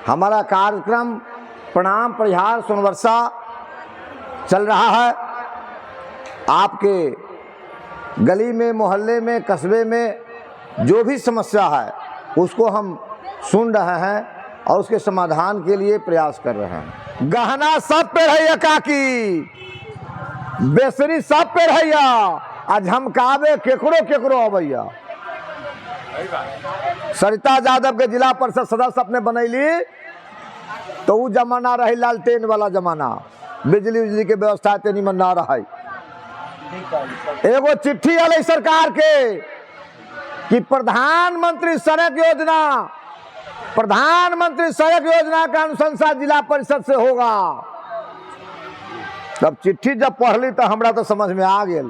हमारा कार्यक्रम प्रणाम परिहार सोनवर्षा चल रहा है। आपके गली में, मोहल्ले में, कस्बे में जो भी समस्या है उसको हम सुन रहे हैं और उसके समाधान के लिए प्रयास कर रहे हैं। गहना सब पे रहिया काकी, बेसरी सब पे रहिया, आ झमकावे केकरो केकरो अवैया। सरिता यादव के जिला परिषद सदस्य अपने बनैली तो वो जमाना रही लालटेन वाला जमाना, बिजली उजली के व्यवस्था ते निमन ना रही। एगो चिट्ठी आल सरकार के कि प्रधानमंत्री सड़क योजना का अनुशंसा जिला परिषद से होगा। तब चिट्ठी जब पढ़ली तो हमरा तो समझ में आ गया,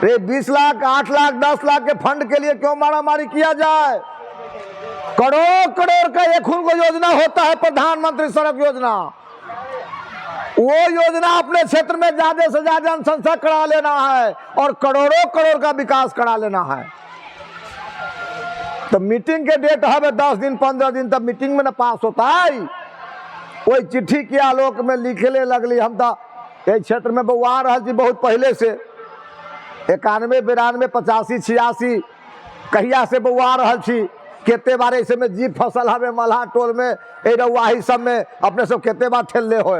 रे 20 लाख, 8 लाख, 10 लाख के फंड के लिए क्यों मारामारी किया जाए। करोड़ करोड़ का एक को योजना होता है प्रधानमंत्री सड़क योजना। वो योजना अपने क्षेत्र में ज्यादा से ज्यादा अनुशंसा करा लेना है और करोड़ों करोड़ का विकास करा लेना है। तो मीटिंग के डेट है 10 दिन 15 दिन, तब मीटिंग में न पास होता है। कोई चिट्ठी के आलोक में लिखले लगली। हम तो ये क्षेत्र में बउआ रहा जी बहुत पहले से, 91, 92, 85, 86 कहिया से बउआ रहा छी। केते बार ऐसे में जीप फसल हमें मल्हा टोल में रउआही सब में अपने सब केते बार ठेलले हो।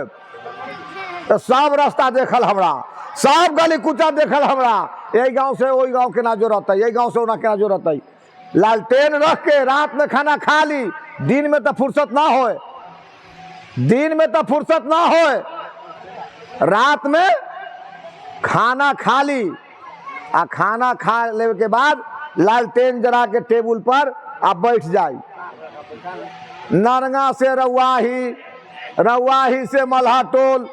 तो सब रास्ता देखल हमरा, सब गली कुचा देखल हमरा। यही गांव से वही गांव के ना जोड़त है, यही गांव से ओना के ना जोड़त है। लालटेन रख के रात में खाना खा ली, दिन में तो फुर्सत ना होए, रात में खाना खा ली। आ खाना खा लेने के बाद लालटेन जरा के टेबुल पर आप बैठ जाई। नरगा से रउआही, रउआही से मल्हा टोल,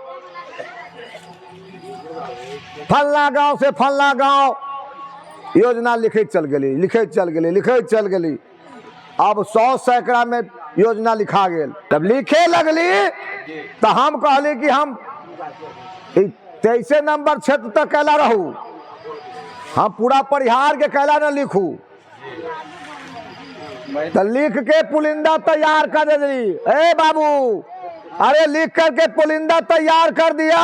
फलना गांव से फलना गांव, योजना लिखित चल गली। अब 100 सैकड़ा में योजना लिखा गेल। तब लिखे लगली तो हम कहली कि हम 23 नंबर क्षेत्र तक कैला रहू, हम पूरा परिहार के कैला न लिखू। तो लिख के पुलिंदा तैयार कर दी। ए बाबू, अरे लिख करके पुलिंदा तैयार कर दिया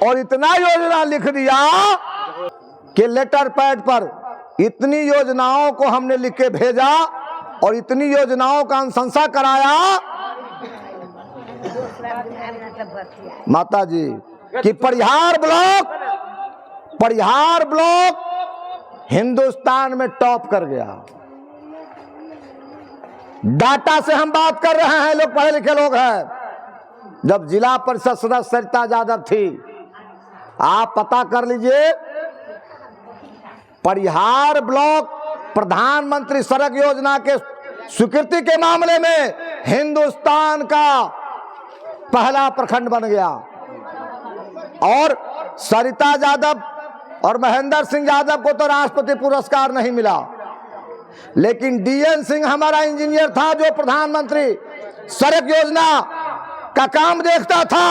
और इतना योजना लिख दिया कि लेटर पैड पर इतनी योजनाओं को हमने लिख के भेजा और इतनी योजनाओं का अनुशंसा कराया माता जी कि परिहार ब्लॉक हिंदुस्तान में टॉप कर गया। डाटा से हम बात कर रहे हैं, लोग पढ़े लिखे लोग हैं। जब जिला परिषद सदस्य सरिता यादव थी, आप पता कर लीजिए, परिहार ब्लॉक प्रधानमंत्री सड़क योजना के स्वीकृति के मामले में हिंदुस्तान का पहला प्रखंड बन गया। और सरिता यादव और महेंद्र सिंह यादव को तो राष्ट्रपति पुरस्कार नहीं मिला, लेकिन डीएन सिंह हमारा इंजीनियर था जो प्रधानमंत्री सड़क योजना का काम देखता था।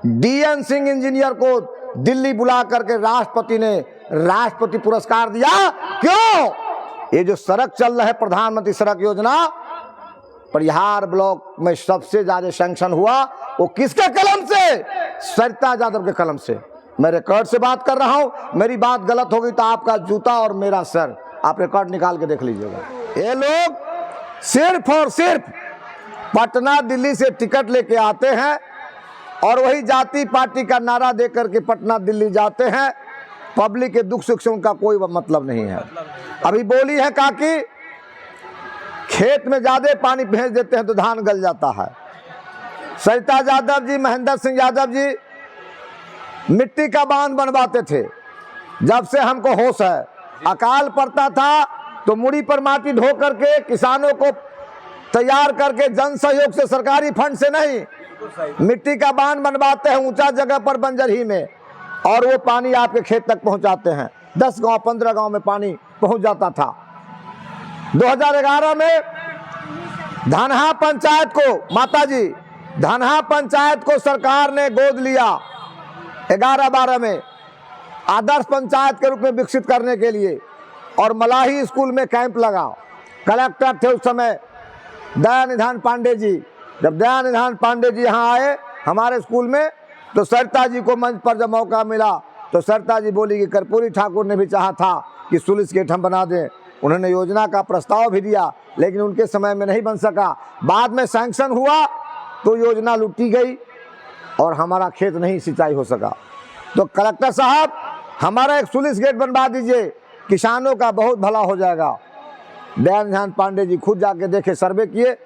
डीएन सिंह इंजीनियर को दिल्ली बुला करके राष्ट्रपति ने राष्ट्रपति पुरस्कार दिया। क्यों? ये जो सड़क चल रहा है प्रधानमंत्री सड़क योजना, परिहार ब्लॉक में सबसे ज्यादा सैंक्शन हुआ वो किसके कलम से? सरिता यादव के कलम से। मैं रिकॉर्ड से बात कर रहा हूं, मेरी बात गलत होगी तो आपका जूता और मेरा सर, आप रिकॉर्ड निकाल के देख लीजिएगा। ये लोग सिर्फ और सिर्फ पटना दिल्ली से टिकट लेके आते हैं और वही जाति पार्टी का नारा देकर के पटना दिल्ली जाते हैं। पब्लिक के दुख सुख से उनका कोई मतलब नहीं है। अभी बोली है काकी, खेत में ज्यादा पानी भेज देते हैं तो धान गल जाता है। सरिता यादव जी, महेंद्र सिंह यादव जी मिट्टी का बांध बनवाते थे। जब से हमको होश है, अकाल पड़ता था तो मुड़ी पर माटी ढो करके किसानों को तैयार करके जन सहयोग से, सरकारी फंड से नहीं, मिट्टी का बांध बनवाते हैं ऊंचा जगह पर बंजरही में, और वो पानी आपके खेत तक पहुंचाते हैं। 10 गांव 15 गांव में पानी पहुंच जाता था। 2011 में धनहा पंचायत को, माता जी, धनहा पंचायत को सरकार ने गोद लिया 11-12 में आदर्श पंचायत के रूप में विकसित करने के लिए, और मलाही स्कूल में कैंप लगा। कलेक्टर थे उस समय दयानिधान पांडे जी, जब दयानिधान पांडे जी यहाँ आए हमारे स्कूल में, तो सरिता जी को मंच पर जब मौका मिला तो सरिता जी बोली कि कर्पूरी ठाकुर ने भी चाहा था कि स्लूइस गेट हम बना दें। उन्होंने योजना का प्रस्ताव भी दिया, लेकिन उनके समय में नहीं बन सका। बाद में सैंक्शन हुआ तो योजना लुटी गई और हमारा खेत नहीं सिंचाई हो सका। तो कलेक्टर साहब, हमारा एक स्लूइस गेट बनवा दीजिए, किसानों का बहुत भला हो जाएगा। दयानिधान पांडे जी खुद जाके देखे, सर्वे किए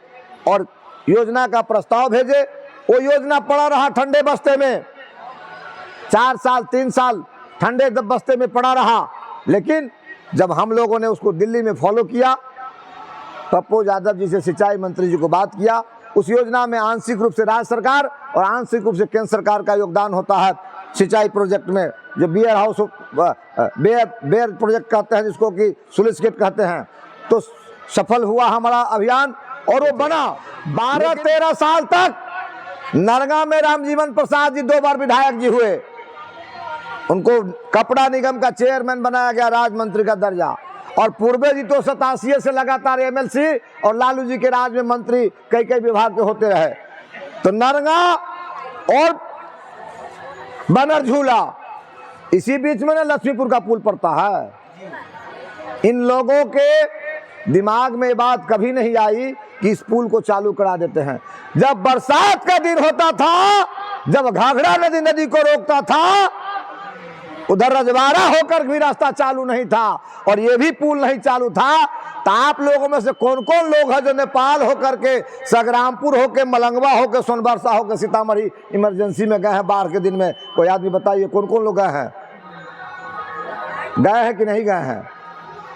और योजना का प्रस्ताव भेजे। वो योजना पड़ा रहा ठंडे बस्ते में, 4 साल 3 साल ठंडे बस्ते में पड़ा रहा। लेकिन जब हम लोगों ने उसको दिल्ली में फॉलो किया, पप्पू यादव जी से सिंचाई मंत्री जी को बात किया, उस योजना में आंशिक रूप से राज्य सरकार और आंशिक रूप से केंद्र सरकार का योगदान होता है सिंचाई प्रोजेक्ट में, जो बियर हाउस बेयर प्रोजेक्ट कहते हैं, जिसको कि स्लूइस गेट कहते हैं। तो सफल हुआ हमारा अभियान और वो बना। 12-13 साल तक नरगा में रामजीवन प्रसाद जी 2 बार विधायक जी हुए, उनको कपड़ा निगम का चेयरमैन बनाया गया, राज्य मंत्री का दर्जा। और पूर्वे जी तो 87 से लगातार एमएलसी और लालू जी के राज में मंत्री कई विभाग के होते रहे। तो नरगा और बनरझूला, इसी बीच में ना लक्ष्मीपुर का पुल पड़ता है। इन लोगों के दिमाग में ये बात कभी नहीं आई कि इस पुल को चालू करा देते हैं। जब बरसात का दिन होता था, जब घाघरा नदी को रोकता था, उधर रजवाड़ा होकर भी रास्ता चालू नहीं था और ये भी पुल नहीं चालू था। तो आप लोगों में से कौन कौन लोग हैं जो नेपाल होकर के, संग्रामपुर होकर, मलंगवा होकर, सोनबरसा होकर सीतामढ़ी इमरजेंसी में गए हैं बाढ़ के दिन में? कोई आदमी बताइए, कौन कौन लोग गए हैं? गए हैं कि नहीं गए हैं?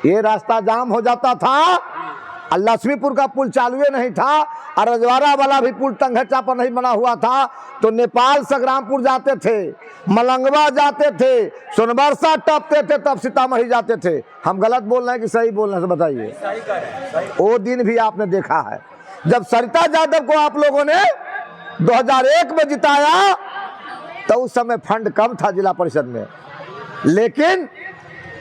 ये रास्ता जाम हो जाता था। लक्ष्मीपुर का पुल चालू नहीं था और रजवाड़ा वाला भी पुल टंगचा पर नहीं बना हुआ था। तो नेपाल संग्रामपुर जाते थे, मलंगवा जाते थे, सोनबरसा टपते थे, तब सीतामढ़ी जाते थे। हम गलत बोल रहे हैं कि सही बोल रहे हैं? बताइए। वो दिन भी आपने देखा है जब सरिता यादव को आप लोगों ने 2001 में जिताया, तो उस समय फंड कम था जिला परिषद में। लेकिन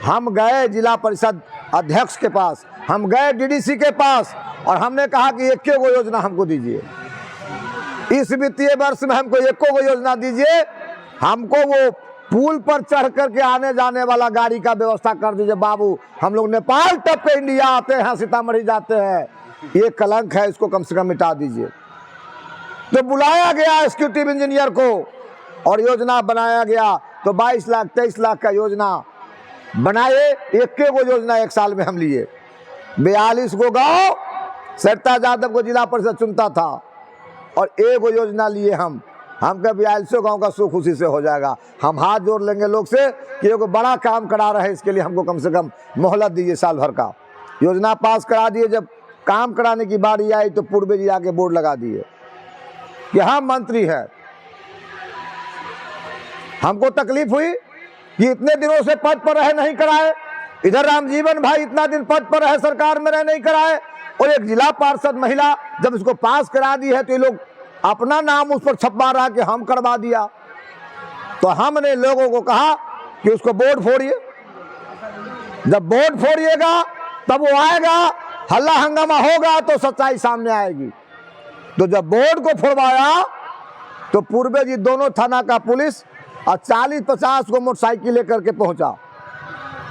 हम गए जिला परिषद अध्यक्ष के पास, हम गए डीडीसी के पास और हमने कहा कि 1 योजना हमको दीजिए, इस वित्तीय वर्ष में हमको 1 योजना दीजिए, हमको वो पुल पर चढ़ करके आने जाने वाला गाड़ी का व्यवस्था कर दीजिए बाबू। हम लोग नेपाल टप के इंडिया आते हैं, सीतामढ़ी जाते हैं, ये कलंक है, इसको कम से कम मिटा दीजिए। तो बुलाया गया एग्जीक्यूटिव इंजीनियर को और योजना बनाया गया। तो 22 लाख 23 लाख का योजना बनाए। 1 योजना 1 साल में हम लिए। 42 गो गाँव सरिता यादव को जिला परिषद चुनता था और 1 योजना लिए हम कहा 42 गाँव का सुख खुशी से हो जाएगा। हम हाथ जोड़ लेंगे लोग से कि एगो बड़ा काम करा रहे, इसके लिए हमको कम से कम मोहलत दीजिए, साल भर का। योजना पास करा दिए। जब काम कराने की बारी आई तो पूर्वे जी आके बोर्ड लगा दिए कि हम मंत्री है। हमको तकलीफ हुई कि इतने दिनों से पद पर रहे, नहीं कराए। इधर रामजीवन भाई इतना दिन पद पर रहे, सरकार में रहे, नहीं कराए। और एक जिला पार्षद महिला जब इसको पास करा दी है तो ये लोग अपना नाम उस पर छपवा रहा कि हम करवा दिया। तो हमने लोगों को कहा कि उसको बोर्ड फोड़िए। जब बोर्ड फोड़िएगा तब वो आएगा, हल्ला हंगामा होगा तो सच्चाई सामने आएगी। तो जब बोर्ड को फोड़वाया तो पूर्वे जी दोनों थाना का पुलिस और 40-50 को मोटरसाइकिल लेकर के पहुंचा।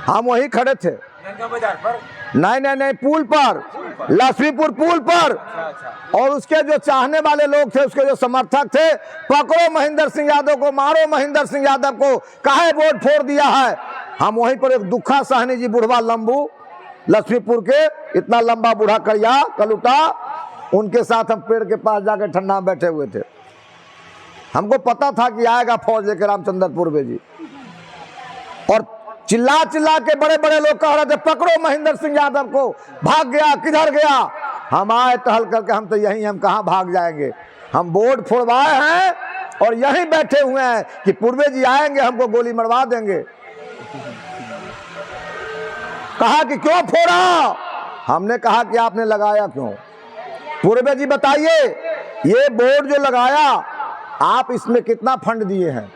हम वहीं खड़े थे। नहीं, पुल पर, लक्ष्मीपुर पुल पर। और उसके जो चाहने वाले लोग थे, उसके जो समर्थक थे, पकड़ो महेंद्र सिंह यादव को, मारो महेंद्र सिंह यादव को, काहे बोर्ड फोड़ दिया है। हम वहीं पर एक दुखा सहनी जी बुढ़वा लंबू, लक्ष्मीपुर के इतना लंबा बूढ़ा करिया कलुटा, उनके साथ हम पेड़ के पास जाकर ठंडा में बैठे हुए थे। हमको पता था कि आएगा फौज लेकर रामचंद्र पूर्वे जी। और चिल्ला चिल्ला के बड़े बड़े लोग कह रहे थे पकड़ो महेंद्र सिंह यादव को, भाग गया, किधर गया। हम आए टहल करके, हम तो यहीं, हम कहाँ भाग जाएंगे। हम बोर्ड फोड़वाए हैं और यहीं बैठे हुए हैं कि पूर्वे जी आएंगे हमको गोली मरवा देंगे। कहा कि क्यों फोड़ा? हमने कहा कि आपने लगाया क्यों? पूर्वे जी बताइए, ये बोर्ड जो लगाया आप इसमें कितना फंड दिए हैं,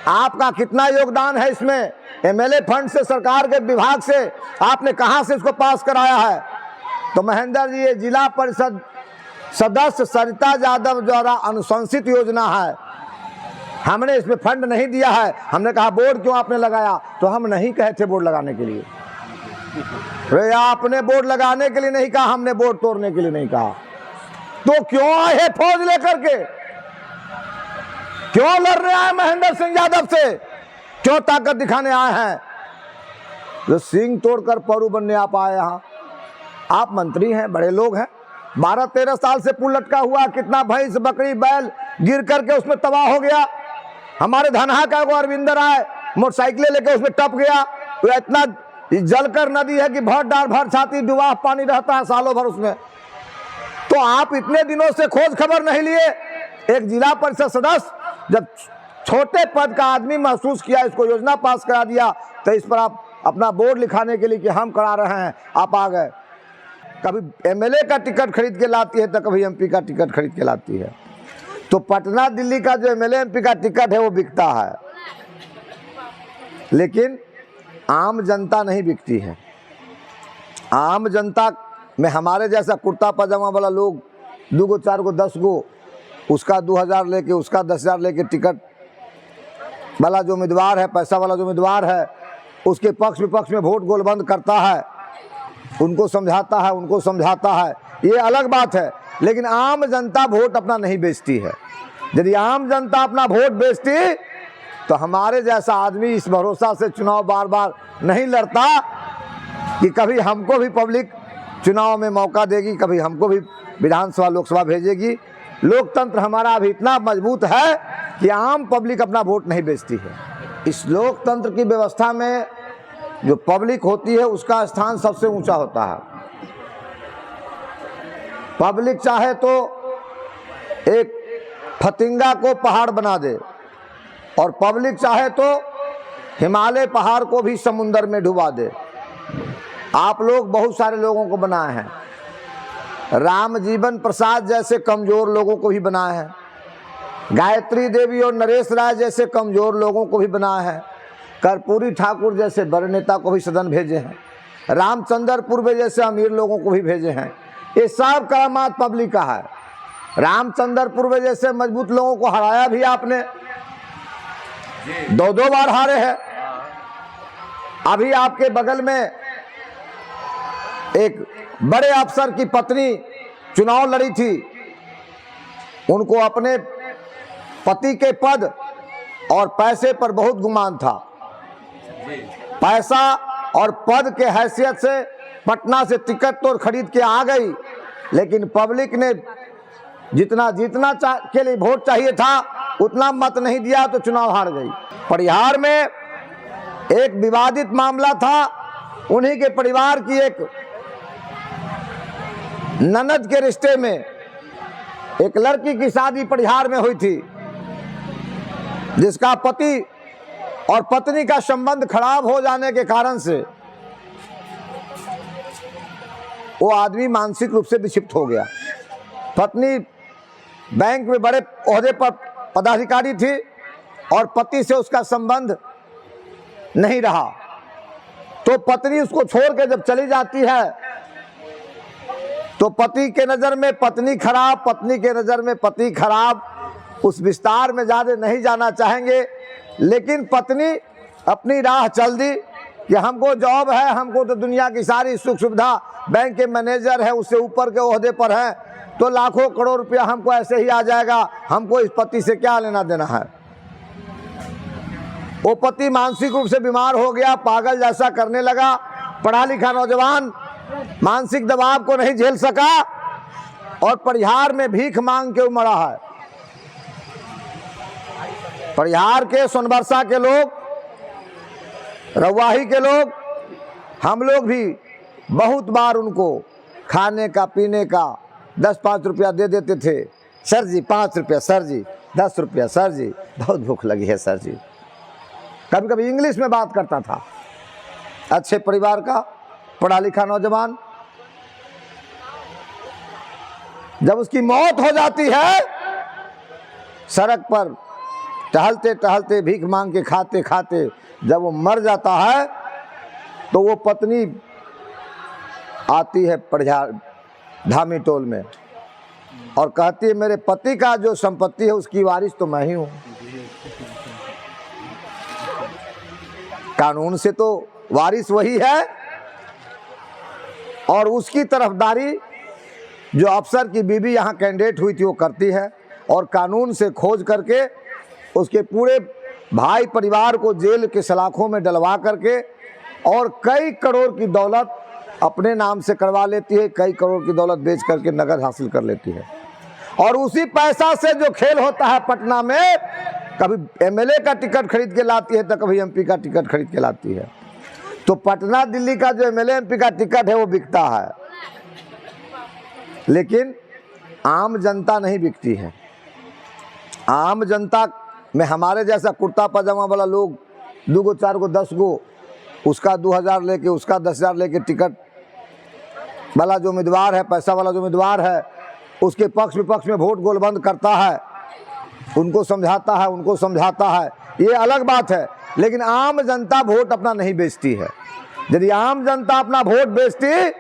आपका कितना योगदान है इसमें? एमएलए फंड से, सरकार के विभाग से आपने कहां से इसको पास कराया है? तो महेंद्र जी, ये जिला परिषद सदस्य सरिता यादव द्वारा अनुशंसित योजना है, हमने इसमें फंड नहीं दिया है। हमने कहा बोर्ड क्यों आपने लगाया? तो हम नहीं कहे थे बोर्ड लगाने के लिए। अरे आपने बोर्ड लगाने के लिए नहीं कहा, हमने बोर्ड तोड़ने के लिए नहीं कहा। तो क्यों आए फौज लेकर के? क्यों लड़ रहे हैं महेंद्र सिंह यादव से? क्यों ताकत दिखाने आए हैं? जो सिंह तोड़कर परू बनने आप आए यहाँ। आप मंत्री हैं, बड़े लोग हैं, 12-13 साल से पुल लटका हुआ, कितना भैंस बकरी बैल गिर करके उसमें तबाह हो गया। हमारे धनहा का वो अरविंदर आए, मोटरसाइकिलें लेके उसमें टप गया। तो इतना जलकर नदी है कि भर डार भर छाती डुबा पानी रहता है सालों भर उसमें। तो आप इतने दिनों से खोज खबर नहीं लिए। एक जिला परिषद सदस्य जब छोटे पद का आदमी महसूस किया, इसको योजना पास करा दिया, तो इस पर आप अपना बोर्ड लिखाने के लिए कि हम करा रहे हैं, आप आ गए। कभी एमएलए का टिकट खरीद के लाती है तो कभी एमपी का टिकट खरीद के लाती है। तो पटना दिल्ली का जो एमएलए एमपी का टिकट है वो बिकता है, लेकिन आम जनता नहीं बिकती है। आम जनता में हमारे जैसा कुर्ता पजामा वाला लोग 2 गो 4 गो 10 गो, उसका 2000 लेके, उसका 10,000 लेके टिकट वाला जो उम्मीदवार है, पैसा वाला जो उम्मीदवार है, उसके पक्ष विपक्ष में वोट गोलबंद करता है, उनको समझाता है, ये अलग बात है। लेकिन आम जनता वोट अपना नहीं बेचती है। यदि आम जनता अपना वोट बेचती तो हमारे जैसा आदमी इस भरोसा से चुनाव बार बार नहीं लड़ता कि कभी हमको भी पब्लिक चुनाव में मौका देगी, कभी हमको भी विधानसभा लोकसभा भेजेगी। लोकतंत्र हमारा अभी इतना मजबूत है कि आम पब्लिक अपना वोट नहीं बेचती है। इस लोकतंत्र की व्यवस्था में जो पब्लिक होती है उसका स्थान सबसे ऊंचा होता है। पब्लिक चाहे तो एक फतिंगा को पहाड़ बना दे, और पब्लिक चाहे तो हिमालय पहाड़ को भी समुंदर में डुबा दे। आप लोग बहुत सारे लोगों को बनाए हैं, रामजीवन प्रसाद जैसे कमजोर लोगों को भी बनाए हैं, गायत्री देवी और नरेश राय जैसे कमजोर लोगों को भी बनाए हैं, कर्पूरी ठाकुर जैसे बड़े नेता को भी सदन भेजे हैं, रामचंद्र पूर्वे जैसे अमीर लोगों को भी भेजे हैं। ये सब करामात पब्लिक का है। रामचंद्र पूर्वे जैसे मजबूत लोगों को हराया भी आपने, 2 बार हारे हैं। अभी आपके बगल में एक बड़े अफसर की पत्नी चुनाव लड़ी थी, उनको अपने पति के पद और पैसे पर बहुत गुमान था। पैसा और पद के हैसियत से पटना से टिकट तो खरीद के आ गई, लेकिन पब्लिक ने जितना जीतना के लिए वोट चाहिए था उतना मत नहीं दिया, तो चुनाव हार गई। परिहार में एक विवादित मामला था, उन्हीं के परिवार की एक ननद के रिश्ते में एक लड़की की शादी परिहार में हुई थी, जिसका पति और पत्नी का संबंध खराब हो जाने के कारण से वो आदमी मानसिक रूप से विक्षिप्त हो गया। पत्नी बैंक में बड़े ओहदे पर पदाधिकारी थी और पति से उसका संबंध नहीं रहा, तो पत्नी उसको छोड़ के जब चली जाती है तो पति के नज़र में पत्नी खराब, पत्नी के नज़र में पति खराब। उस विस्तार में ज़्यादा नहीं जाना चाहेंगे, लेकिन पत्नी अपनी राह चल दी कि हमको जॉब है, हमको तो दुनिया की सारी सुख सुविधा, बैंक के मैनेजर है, उससे ऊपर के ओहदे पर है, तो लाखों करोड़ रुपया हमको ऐसे ही आ जाएगा, हमको इस पति से क्या लेना देना है। वो पति मानसिक रूप से बीमार हो गया, पागल जैसा करने लगा। पढ़ा लिखा नौजवान मानसिक दबाव को नहीं झेल सका और परिहार में भीख मांग के मरा है। परिहार के सोनबरसा के लोग, रवाही के लोग, हम लोग भी बहुत बार उनको खाने का पीने का 10-5 रुपया दे देते थे। सर जी 5 रुपया, सर जी 10 रुपया, सर जी बहुत भूख लगी है सर जी। कभी कभी इंग्लिश में बात करता था। अच्छे परिवार का पढ़ा लिखा नौजवान, जब उसकी मौत हो जाती है, सड़क पर टहलते टहलते भीख मांग के खाते खाते जब वो मर जाता है, तो वो पत्नी आती है पढ़ियार धामी टोल में और कहती है मेरे पति का जो संपत्ति है उसकी वारिस तो मैं ही हूं। कानून से तो वारिस वही है और उसकी तरफदारी जो अफसर की बीवी यहाँ कैंडिडेट हुई थी वो करती है और कानून से खोज करके उसके पूरे भाई परिवार को जेल के सलाखों में डलवा करके और कई करोड़ की दौलत अपने नाम से करवा लेती है, कई करोड़ की दौलत बेच करके नगद हासिल कर लेती है। और उसी पैसा से जो खेल होता है पटना में, कभी एमएलए का टिकट खरीद के लाती है तो कभी एमपी का टिकट खरीद के लाती है। तो पटना दिल्ली का जो एमएलए एमपी का टिकट है वो बिकता है, लेकिन आम जनता नहीं बिकती है। आम जनता में हमारे जैसा कुर्ता पजामा वाला लोग 2 गो 4 गो 10 गो उसका 2000 लेके उसका 10,000 लेके टिकट वाला जो उम्मीदवार है, पैसा वाला जो उम्मीदवार है, उसके पक्ष विपक्ष में वोट गोलबंद करता है, उनको समझाता है, ये अलग बात है। लेकिन आम जनता वोट अपना नहीं बेचती है। यदि आम जनता अपना वोट बेचती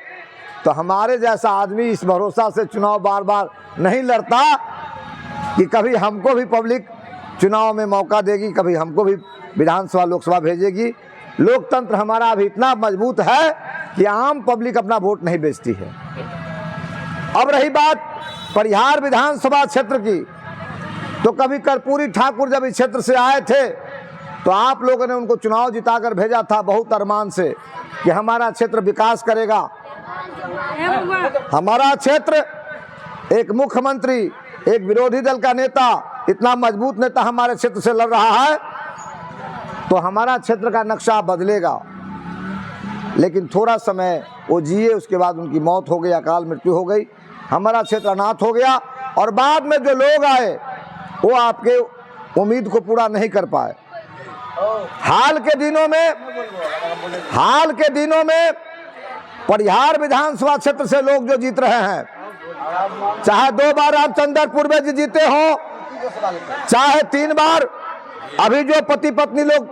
तो हमारे जैसा आदमी इस भरोसा से चुनाव बार बार नहीं लड़ता कि कभी हमको भी पब्लिक चुनाव में मौका देगी, कभी हमको भी विधानसभा लोकसभा भेजेगी। लोकतंत्र हमारा अभी इतना मजबूत है कि आम पब्लिक अपना वोट नहीं बेचती है। अब रही बात परिहार विधानसभा क्षेत्र की, तो कभी कर्पूरी ठाकुर जब इस क्षेत्र से आए थे तो आप लोगों ने उनको चुनाव जिताकर भेजा था बहुत अरमान से कि हमारा क्षेत्र विकास करेगा। हमारा क्षेत्र, एक मुख्यमंत्री, एक विरोधी दल का नेता, इतना मजबूत नेता हमारे क्षेत्र से लड़ रहा है तो हमारा क्षेत्र का नक्शा बदलेगा। लेकिन थोड़ा समय वो जिए, उसके बाद उनकी मौत हो गई, अकाल मृत्यु हो गई, हमारा क्षेत्र अनाथ हो गया और बाद में जो लोग आए वो आपके उम्मीद को पूरा नहीं कर पाए। हाल के दिनों में परिहार विधानसभा क्षेत्र से लोग जो जीत रहे हैं, चाहे 2 बार आप चंद्रपुर में जीते हो, चाहे 3 बार अभी जो पति पत्नी लोग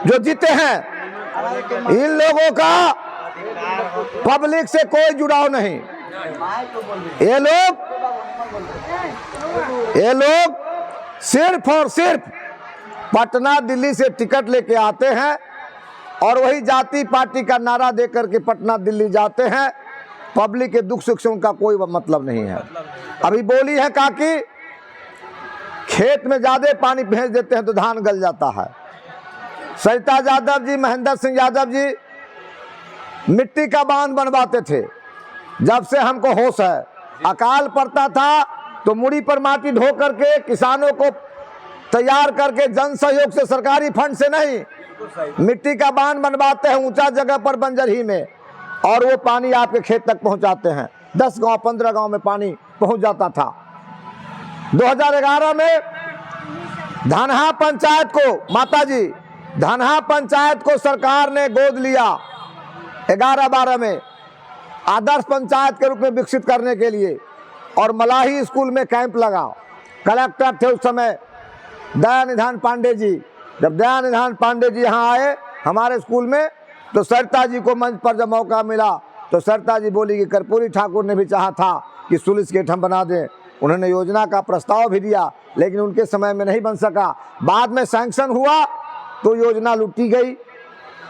जो जीते हैं, इन लोगों का पब्लिक से कोई जुड़ाव नहीं। ये लोग सिर्फ और सिर्फ पटना दिल्ली से टिकट लेके आते हैं और वही जाति पार्टी का नारा दे करके पटना दिल्ली जाते हैं। पब्लिक के दुख सुख से उनका कोई मतलब नहीं है। अभी बोली है काकी, खेत में ज्यादा पानी भेज देते हैं तो धान गल जाता है। सरिता यादव जी, महेंद्र सिंह यादव जी मिट्टी का बांध बनवाते थे। जब से हमको होश है, अकाल पड़ता था तो मुड़ी पर माटी ढो करके किसानों को तैयार करके जन सहयोग से, सरकारी फंड से नहीं, मिट्टी का बांध बनवाते हैं ऊंचा जगह पर बंजरही में, और वो पानी आपके खेत तक पहुंचाते हैं। 10 गांव 15 गांव में पानी पहुंच जाता था। 2011 में धनहा पंचायत को, माताजी, धनहा पंचायत को सरकार ने गोद लिया 11-12 में आदर्श पंचायत के रूप में विकसित करने के लिए, और मलाही स्कूल में कैंप लगा। कलेक्टर थे उस समय दयानिधान पांडे जी। जब दयानिधान पांडे जी यहाँ आए हमारे स्कूल में तो सरिता जी को मंच पर जब मौका मिला तो सरिता जी बोली कि कर्पूरी ठाकुर ने भी चाहा था कि स्लूइस गेट हम बना दें। उन्होंने योजना का प्रस्ताव भी दिया, लेकिन उनके समय में नहीं बन सका। बाद में सैंक्शन हुआ तो योजना लुटी गई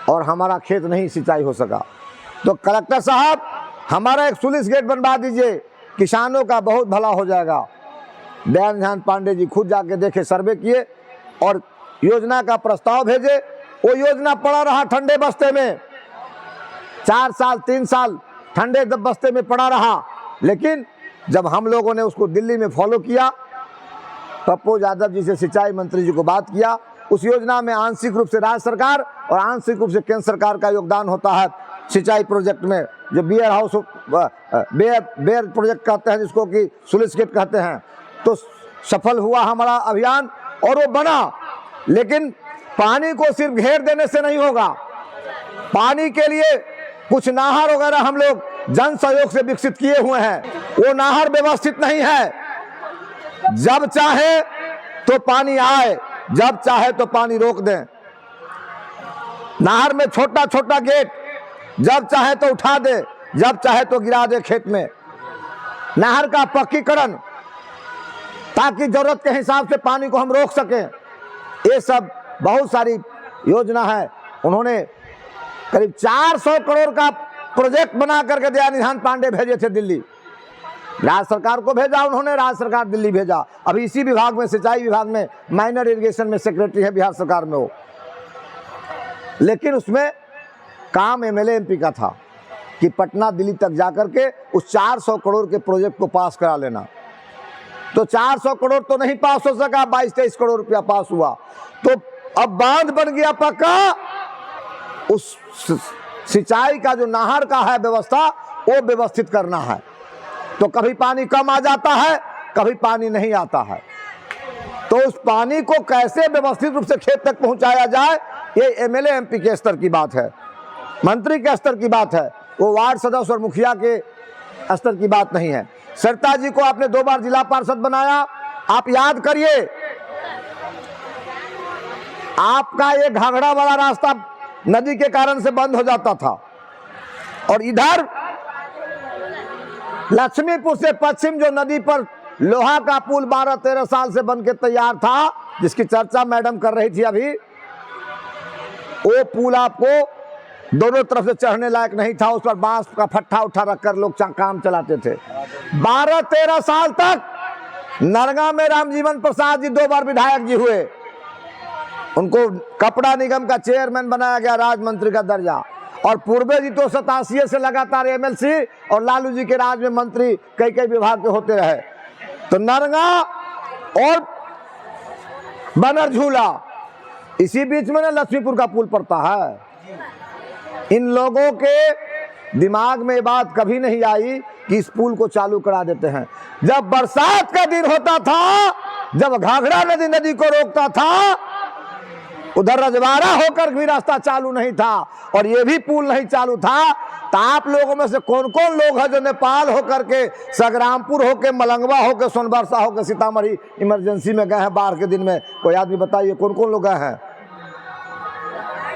और हमारा खेत नहीं सिंचाई हो सका। तो कलेक्टर साहब, हमारा एक स्लूइस गेट बनवा दीजिए, किसानों का बहुत भला हो जाएगा। दयानिधान पांडे जी खुद जाके देखे, सर्वे किए और योजना का प्रस्ताव भेजे। वो योजना पड़ा रहा ठंडे बस्ते में, 4 साल 3 साल ठंडे बस्ते में पड़ा रहा। लेकिन जब हम लोगों ने उसको दिल्ली में फॉलो किया, पप्पू यादव जी से सिंचाई मंत्री जी को बात किया, उस योजना में आंशिक रूप से राज्य सरकार और आंशिक रूप से केंद्र सरकार का योगदान होता है सिंचाई प्रोजेक्ट में, जो बियर हाउस बेयर प्रोजेक्ट कहते हैं, जिसको कि स्लूइस गेट कहते हैं। तो सफल हुआ हमारा अभियान और वो बना। लेकिन पानी को सिर्फ घेर देने से नहीं होगा, पानी के लिए कुछ नहर वगैरह हम लोग जन सहयोग से विकसित किए हुए हैं। वो नहर व्यवस्थित नहीं है, जब चाहे तो पानी आए, जब चाहे तो पानी रोक दें। नहर में छोटा छोटा गेट, जब चाहे तो उठा दे, जब चाहे तो गिरा दे खेत में। नहर का पक्कीकरण ताकि जरूरत के हिसाब से पानी को हम रोक सकें। ये सब बहुत सारी योजना है। उन्होंने करीब 400 करोड़ का प्रोजेक्ट बना करके दयानिधि पांडे भेजे थे दिल्ली। राज्य सरकार को भेजा उन्होंने, राज्य सरकार दिल्ली भेजा। अभी इसी विभाग में, सिंचाई विभाग में, माइनर इरिगेशन में सेक्रेटरी है बिहार सरकार में वो। लेकिन उसमें काम एमएलए एमपी का था कि पटना दिल्ली तक जाकर के उस 400 करोड़ के प्रोजेक्ट को पास करा लेना। तो 400 करोड़ तो नहीं पास हो सका, 22-23 करोड़ रुपया पास हुआ। तो अब बांध बन गया पक्का। उस सिंचाई का जो नहर का है व्यवस्था, वो व्यवस्थित करना है। तो कभी पानी कम आ जाता है, कभी पानी नहीं आता है। तो उस पानी को कैसे व्यवस्थित रूप से खेत तक पहुंचाया जाए, ये एमएलए एमपी के स्तर की बात है, मंत्री के स्तर की बात है। वो वार्ड सदस्य और मुखिया के स्तर की बात नहीं है। सरिता जी को आपने 2 बार जिला पार्षद बनाया। आप याद करिए, आपका ये घाघरा वाला रास्ता नदी के कारण से बंद हो जाता था, और इधर लक्ष्मीपुर से पश्चिम जो नदी पर लोहा का पुल 12-13 साल से बन के तैयार था, जिसकी चर्चा मैडम कर रही थी अभी, वो पुल आपको दोनों तरफ से चढ़ने लायक नहीं था। उस पर बांस का फट्टा उठा रखकर लोग काम चलाते थे। 12-13 साल तक नरगा में रामजीवन प्रसाद जी 2 बार विधायक जी हुए। उनको कपड़ा निगम का चेयरमैन बनाया गया, राज्य मंत्री का दर्जा। और पूर्वे जी तो 87 से लगातार एमएलसी और लालू जी के राज में मंत्री कई विभाग के होते रहे। तो नरगा और बनर झूला, इसी बीच में ना लक्ष्मीपुर का पुल पड़ता है। इन लोगों के दिमाग में बात कभी नहीं आई कि इस पुल को चालू करा देते हैं। जब बरसात का दिन होता था, जब घाघरा नदी को रोकता था, उधर रजवाड़ा होकर भी रास्ता चालू नहीं था और ये भी पुल नहीं चालू था। तो आप लोगों में से कौन कौन लोग हैं जो नेपाल होकर के, संग्रामपुर होकर, मलंगवा होकर, सोनबरसा होकर सीतामढ़ी इमरजेंसी में गए हैं बाढ़ के दिन में? कोई आदमी बताइए, कौन कौन लोग गए हैं?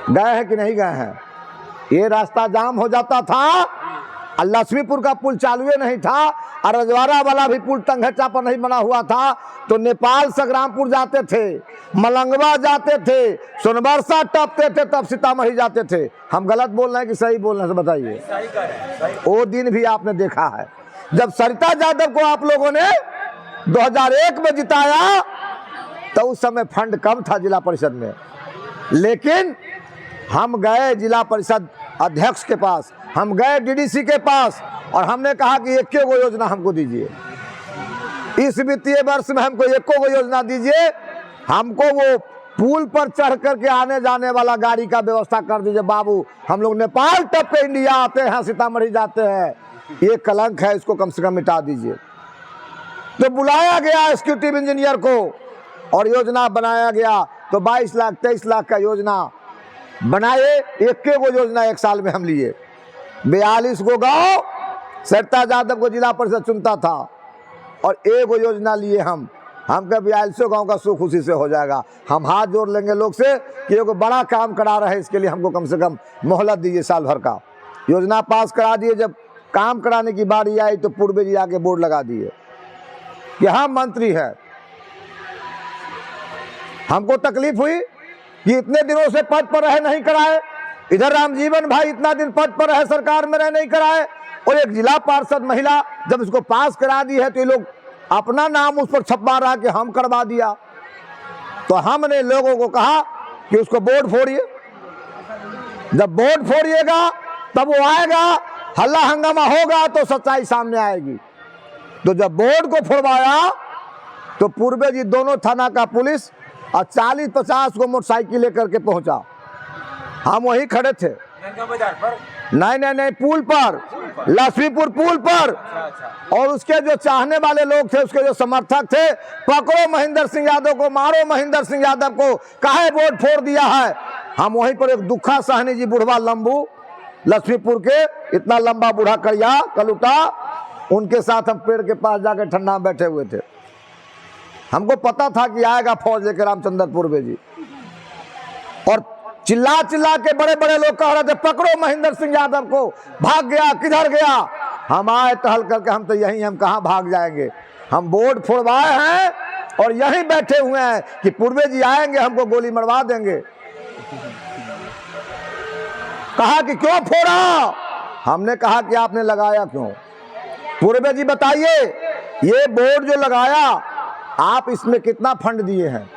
गए हैं कि नहीं गए हैं? ये रास्ता जाम हो जाता था। लक्ष्मीपुर का पुल चालू नहीं था और रजवाड़ा वाला भी पुल टंगेचा पर नहीं बना हुआ था। तो नेपाल संग्रामपुर जाते थे, मलंगवा जाते थे, सोनबरसा टपते थे, तब सीतामढ़ी जाते थे। हम गलत बोल रहे हैं कि सही बोल रहे हैं? बताइए। वो दिन भी आपने देखा है जब सरिता यादव को आप लोगों ने 2001 में जिताया, तो उस समय फंड कम था जिला परिषद में। लेकिन हम गए जिला परिषद अध्यक्ष के पास, हम गए डीडीसी के पास और हमने कहा कि 1 योजना हमको दीजिए, इस वित्तीय वर्ष में हमको 1 योजना दीजिए, हमको वो पुल पर चढ़ करके आने जाने वाला गाड़ी का व्यवस्था कर दीजिए। बाबू, हम लोग नेपाल टप के इंडिया आते हैं, सीतामढ़ी जाते हैं, ये कलंक है, इसको कम से कम मिटा दीजिए। तो बुलाया गया एग्जीक्यूटिव इंजीनियर को और योजना बनाया गया। तो 22 लाख 23 लाख का योजना बनाए। 1 योजना 1 साल में हम लिए। 42 गो गाँव सरिता यादव को जिला परिषद चुनता था और 1 योजना लिए हम कह 42 गाँव का सुख उसी से हो जाएगा। हम हाथ जोड़ लेंगे लोग से कि एक बड़ा काम करा रहे, इसके लिए हमको कम से कम मोहलत दीजिए साल भर का। योजना पास करा दिए। जब काम कराने की बारी आई तो पूर्वे जी आके बोर्ड लगा दिए कि हम मंत्री है। हमको तकलीफ हुई कि इतने दिनों से पद पर रहे, नहीं कराए। इधर रामजीवन भाई इतना दिन पद पर रहे, सरकार में रहे, नहीं कराए। और एक जिला पार्षद महिला जब इसको पास करा दी है तो ये लोग अपना नाम उस पर छपवा रहा कि हम करवा दिया। तो हमने लोगों को कहा कि उसको बोर्ड फोड़िए। जब बोर्ड फोड़िएगा तब वो आएगा, हल्ला हंगामा होगा तो सच्चाई सामने आएगी। तो जब बोर्ड को फोड़वाया तो पूर्वे जी दोनों थाना का पुलिस और 40-50 को मोटरसाइकिल लेकर के पहुंचा। हम वहीं खड़े थे। नहीं, पुल पर, लक्ष्मीपुर पुल पर। और उसके जो चाहने वाले लोग थे, उसके जो समर्थक थे, पकड़ो महेंद्र सिंह यादव को, मारो महेंद्र सिंह यादव को, काहे वोट फोड़ दिया है। हम वहीं पर एक दुखा साहनी जी बुढ़वा लंबू, लक्ष्मीपुर के इतना लंबा बूढ़ा करिया कलुटा, उनके साथ हम पेड़ के पास जाकर ठंडा में बैठे हुए थे। हमको पता था कि आएगा फौज लेकर रामचंद्र पूर्वे जी। और चिल्ला चिल्ला के बड़े बड़े लोग कह रहे थे पकड़ो महेंद्र सिंह यादव को, भाग गया, किधर गया। हम आए टहल करके, हम तो यहीं, हम कहाँ भाग जाएंगे, हम बोर्ड फोड़वाए हैं और यहीं बैठे हुए हैं कि पूर्वे जी आएंगे हमको गोली मरवा देंगे। कहा कि क्यों फोड़ा, हमने कहा कि आपने लगाया क्यों। पूर्वे जी बताइए, ये बोर्ड जो लगाया आप इसमें कितना फंड दिए हैं,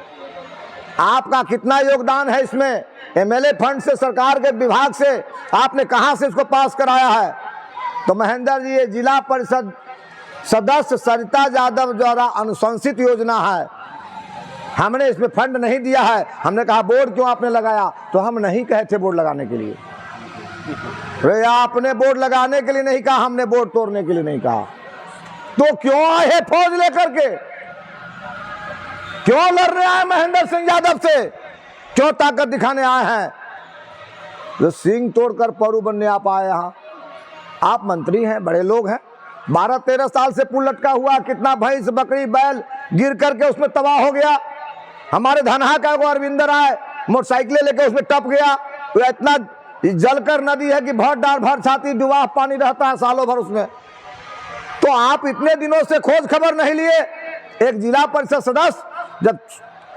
आपका कितना योगदान है इसमें, एमएलए फंड से, सरकार के विभाग से आपने कहां से इसको पास कराया है। तो महेंद्र जी, ये जिला परिषद सदस्य सरिता यादव द्वारा अनुशंसित योजना है, हमने इसमें फंड नहीं दिया है। हमने कहा बोर्ड क्यों आपने लगाया, तो हम नहीं कहे थे बोर्ड लगाने के लिए। अरे आपने बोर्ड लगाने के लिए नहीं कहा, हमने बोर्ड तोड़ने के लिए नहीं कहा। तो क्यों आए फौज लेकर के, क्यों लड़ रहे हैं महेंद्र सिंह यादव से, क्यों ताकत दिखाने आए हैं। जो सिंह तोड़कर परू बनने आप आए यहाँ, आप मंत्री हैं, बड़े लोग हैं, 12-13 साल से पुल लटका हुआ, कितना भैंस बकरी बैल गिर करके उसमें तबाह हो गया। हमारे धनहा का वो अरविंदर आए, मोटरसाइकिल लेके उसमें टप गया, तो इतना जलकर नदी है कि भर डार भर छाती डुबा पानी रहता है सालों भर उसमें। तो आप इतने दिनों से खोज खबर नहीं लिए। एक जिला परिषद सदस्य जब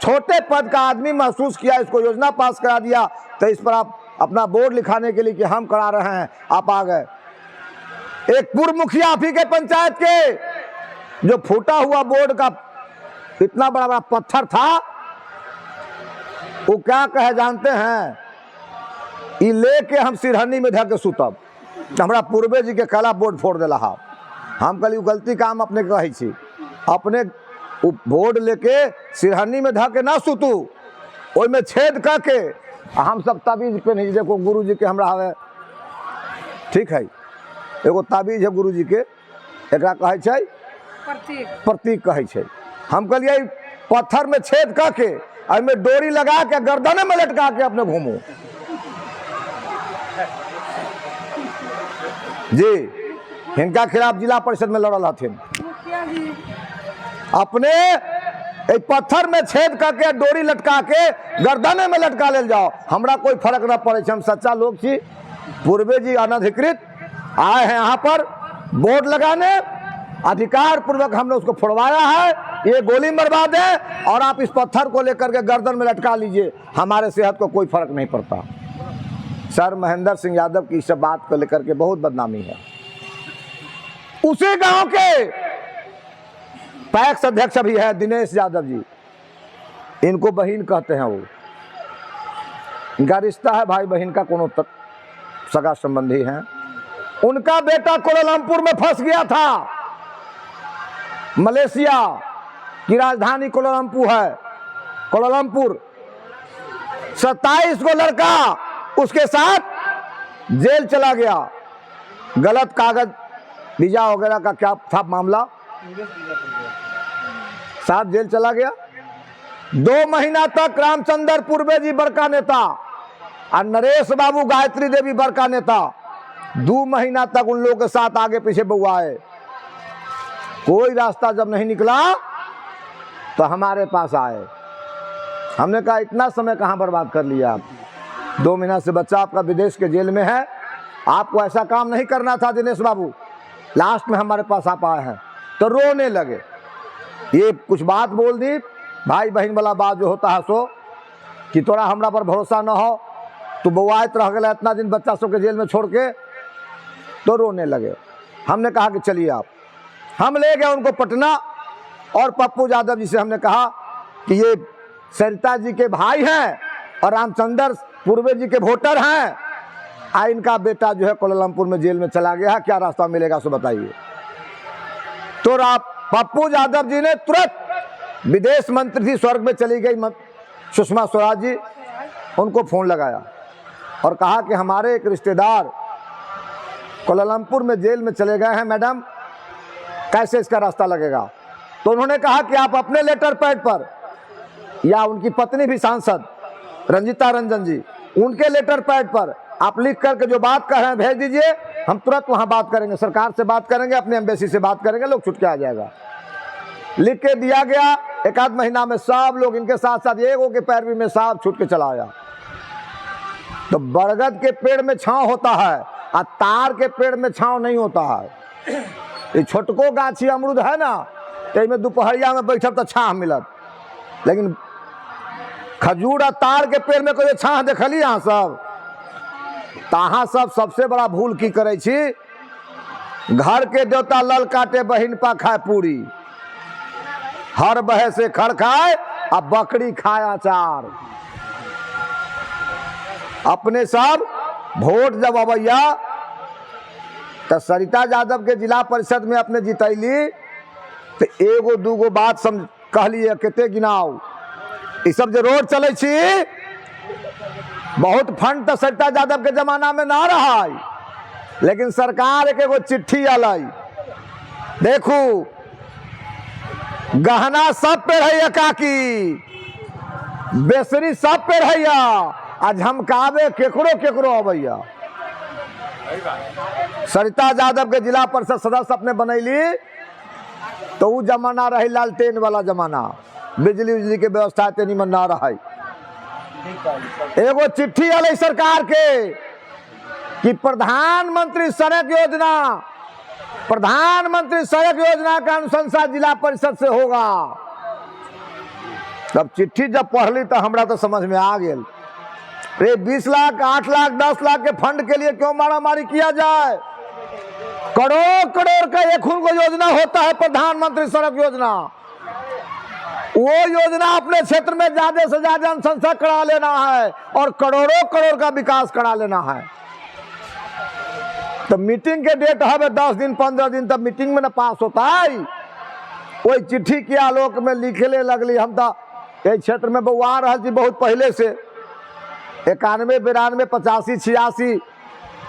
छोटे पद का आदमी महसूस किया, इसको योजना पास करा दिया, तो इस पर आप अपना बोर्ड लिखाने के लिए कि हम करा रहे हैं, आप आ गए। एक पूर्व मुखिया आप ही के पंचायत के, जो फूटा हुआ बोर्ड का इतना बड़ा बड़ा पत्थर था, वो क्या कहे जानते हैं, ये लेके हम सिरहनी में धके सुतब, हमारा पूर्वे जी के कला बोर्ड फोड़ दिला। हम कल गलती काम अपने कही छी, अपने बोर्ड लेके सिरहनी में धके ना सुतू, ओई में छेद करके हम सब ताबीज पे नहीं। देखो गुरु जी के हमरा हवे, ठीक है, एगो ताबीज है गुरु जी के, एकरा कहे छै प्रतीक कहे छै। हम कहलिए पत्थर में छेद करके में डोरी लगा के गर्दन में लटका के अपने घूमू जी। इनका खिलाफ जिला परिषद में लड़ल हथिन, अपने एक पत्थर में छेद करके डोरी लटका के गर्दन में लटका ले जाओ, हमरा कोई फर्क न पड़े। हम सच्चा लोग छी। पूर्वे जी अनधिकृत आए हैं यहाँ पर बोर्ड लगाने, अधिकार पूर्वक हमने उसको फोड़वाया है, ये गोली मरवा दे और आप इस पत्थर को लेकर के गर्दन में लटका लीजिए, हमारे सेहत को कोई फर्क नहीं पड़ता। सर महेंद्र सिंह यादव की इस बात को लेकर के बहुत बदनामी है। उसी गांव के पैक्स अध्यक्ष भी है दिनेश यादव जी, इनको बहन कहते हैं, वो इनका रिश्ता है भाई बहन का, कोनो सगा संबंधी हैं। उनका बेटा कोलालमपुर में फंस गया था, मलेशिया की राजधानी कोलालमपुर है, कोलालमपुर 27 को लड़का उसके साथ जेल चला गया, गलत कागज वीजा वगैरह का क्या था मामला, साथ जेल चला गया। 2 महीना तक रामचंद्र पूर्वे जी बड़का नेता और नरेश बाबू गायत्री देवी बड़का नेता 2 महीना तक उन लोगों के साथ आगे पीछे बउआए। कोई रास्ता जब नहीं निकला तो हमारे पास आए। हमने कहा इतना समय कहां बर्बाद कर लिया आप, 2 महीना से बच्चा आपका विदेश के जेल में है, आपको ऐसा काम नहीं करना था दिनेश बाबू। लास्ट में हमारे पास आप आए हैं तो रोने लगे। ये कुछ बात बोल दी, भाई बहन वाला बात जो होता है सो, कि तोरा हमरा पर भरोसा न हो, तो बउआत रह गया इतना दिन बच्चा सब के जेल में छोड़ के, तो रोने लगे। हमने कहा कि चलिए आप, हम ले गए उनको पटना और पप्पू यादव जी से हमने कहा कि ये सरिता जी के भाई हैं और रामचंद्र पूर्वे जी के वोटर हैं, इनका बेटा जो है कोलालमपुर में जेल में चला गया है, क्या रास्ता मिलेगा सो बताइए। तो पप्पू यादव जी ने तुरंत, विदेश मंत्री थी स्वर्ग में चली गई सुषमा स्वराज जी, उनको फोन लगाया और कहा कि हमारे एक रिश्तेदार कोलालमपुर में जेल में चले गए हैं मैडम, कैसे इसका रास्ता लगेगा। तो उन्होंने कहा कि आप अपने लेटर पैड पर, या उनकी पत्नी भी सांसद रंजिता रंजन जी, उनके लेटर पैड पर आप लिख करके जो बात कर रहे हैं भेज दीजिए, हम तुरंत वहां बात करेंगे, सरकार से बात करेंगे, अपने एम्बेसी से बात करेंगे, लोग छुट के आ जाएगा। लिख के दिया गया, 1 आध महीना में सब लोग इनके साथ साथ एक के पैरवी में सब छूट के चला आया। तो बरगद के पेड़ में छांव होता है और तार के पेड़ में छांव नहीं होता है। ये छोटको गाछी अमरूद है ना, तो में दोपहरिया में बैठब तो छाह मिलत, लेकिन खजूर और तार के पेड़ में कोई छाह देखली यहाँ सब? तहाँ सब सबसे बड़ा भूल की करे छी, घर के देवता लल काटे बहिन पा खाए पूरी, हर बहे से खड़ खाए अब बकरी खाए अचार। अपने सब वोट जब अवैया तो सरिता यादव के जिला परिषद में अपने जितैली तो एगो दूगो बात समझ कहली केते गिनाओ। ये सब जो रोड चले छी बहुत फंड तो सरिता यादव के जमाना में ना रहा, लेकिन सरकार एक एगो चिट्ठी अलाई, देखू गहना सब पे है काकी, बेसरी सब पे है, आ झमकावे केकरो केकरो अवैया। सरिता यादव के जिला परिषद सदस्य अपने बनैली तो वो जमाना रही लालटेन वाला जमाना, बिजली उजली के व्यवस्था तेनी में ना रहा। एगो चिट्ठी अल सरकार के कि प्रधानमंत्री सड़क योजना का अनुशंसा जिला परिषद से होगा। तब चिट्ठी जब पढ़ली तो हमरा तो समझ में आ गया, रे 20 लाख 8 लाख 10 लाख के फंड के लिए क्यों मारामारी किया जाए? करोड़ करोड़ का एक को योजना होता है प्रधानमंत्री सड़क योजना, वो योजना अपने क्षेत्र में ज्यादा से ज्यादा अनुशंसा करा लेना है और करोड़ों करोड़ का विकास करा लेना है। तो मीटिंग के डेट है 10 दिन 15 दिन, तब मीटिंग में न पास होता है। कोई चिट्ठी के आलोक में लिखले लगली, हम तो ये क्षेत्र में बउआ रहा थी बहुत पहले से, 91 92 85 86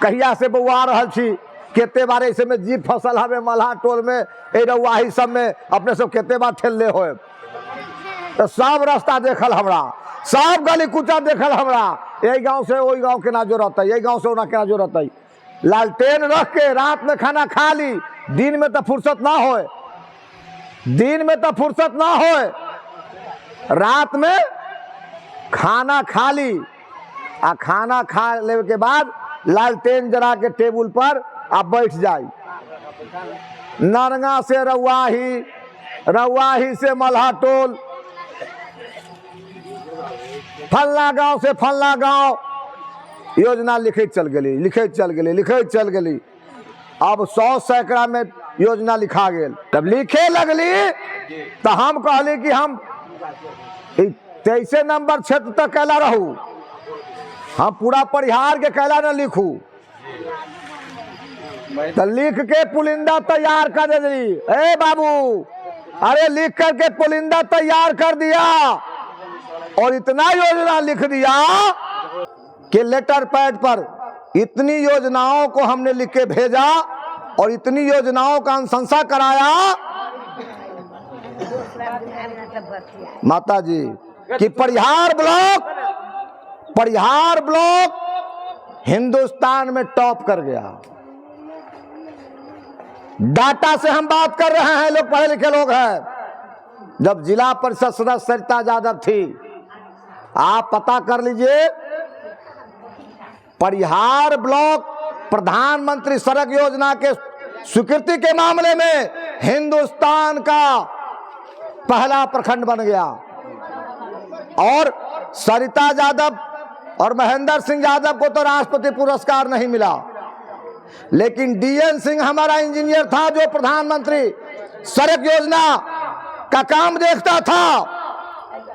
कहिया से बउआ रहा थी। केते बार ऐसे में जीप फसल हमें मल्हा टोल में रउआही सब में अपने सब केते बार ठेलले हो, तो सब रास्ता देखल हमरा, सब गली कुचा देखल हमरा, यही गांव से वही गांव के ना जोड़त है, यही गांव से ओना के ना जोड़त है। लालटेन रख के रात में खाना खा ली, दिन में तो फुर्सत ना होए, दिन में तो फुर्सत ना होए, रात में खाना खा ली, आ खाना खा लेने के बाद लालटेन जरा के टेबुल पर आप बैठ जाई। नरगा से रउआही, रउआही से मल्हा टोल, फलना गांव से फलना गांव, योजना लिखे चल गई, लिखे चल गई, लिखे चल गई। अब 100 सैकड़ा में योजना लिखा गया, तब लिखे लगली तो हम कहली कि हम 23 नंबर क्षेत्र तक कैला रहू, हम पूरा परिहार के कैला न लिखू। तो लिख के पुलिंदा तैयार कर दी, ए बाबू अरे लिख करके पुलिंदा तैयार कर दिया और इतना योजना लिख दिया कि लेटर पैड पर इतनी योजनाओं को हमने लिख के भेजा और इतनी योजनाओं का अनुशंसा कराया माता जी कि परिहार ब्लॉक हिंदुस्तान में टॉप कर गया। डाटा से हम बात कर रहे हैं, लोग पढ़े लिखे लोग हैं। जब जिला परिषद सदस्य सरिता यादव थी, आप पता कर लीजिए, परिहार ब्लॉक प्रधानमंत्री सड़क योजना के स्वीकृति के मामले में हिंदुस्तान का पहला प्रखंड बन गया। और सरिता यादव और महेंद्र सिंह यादव को तो राष्ट्रपति पुरस्कार नहीं मिला, लेकिन डीएन सिंह हमारा इंजीनियर था जो प्रधानमंत्री सड़क योजना का काम देखता था।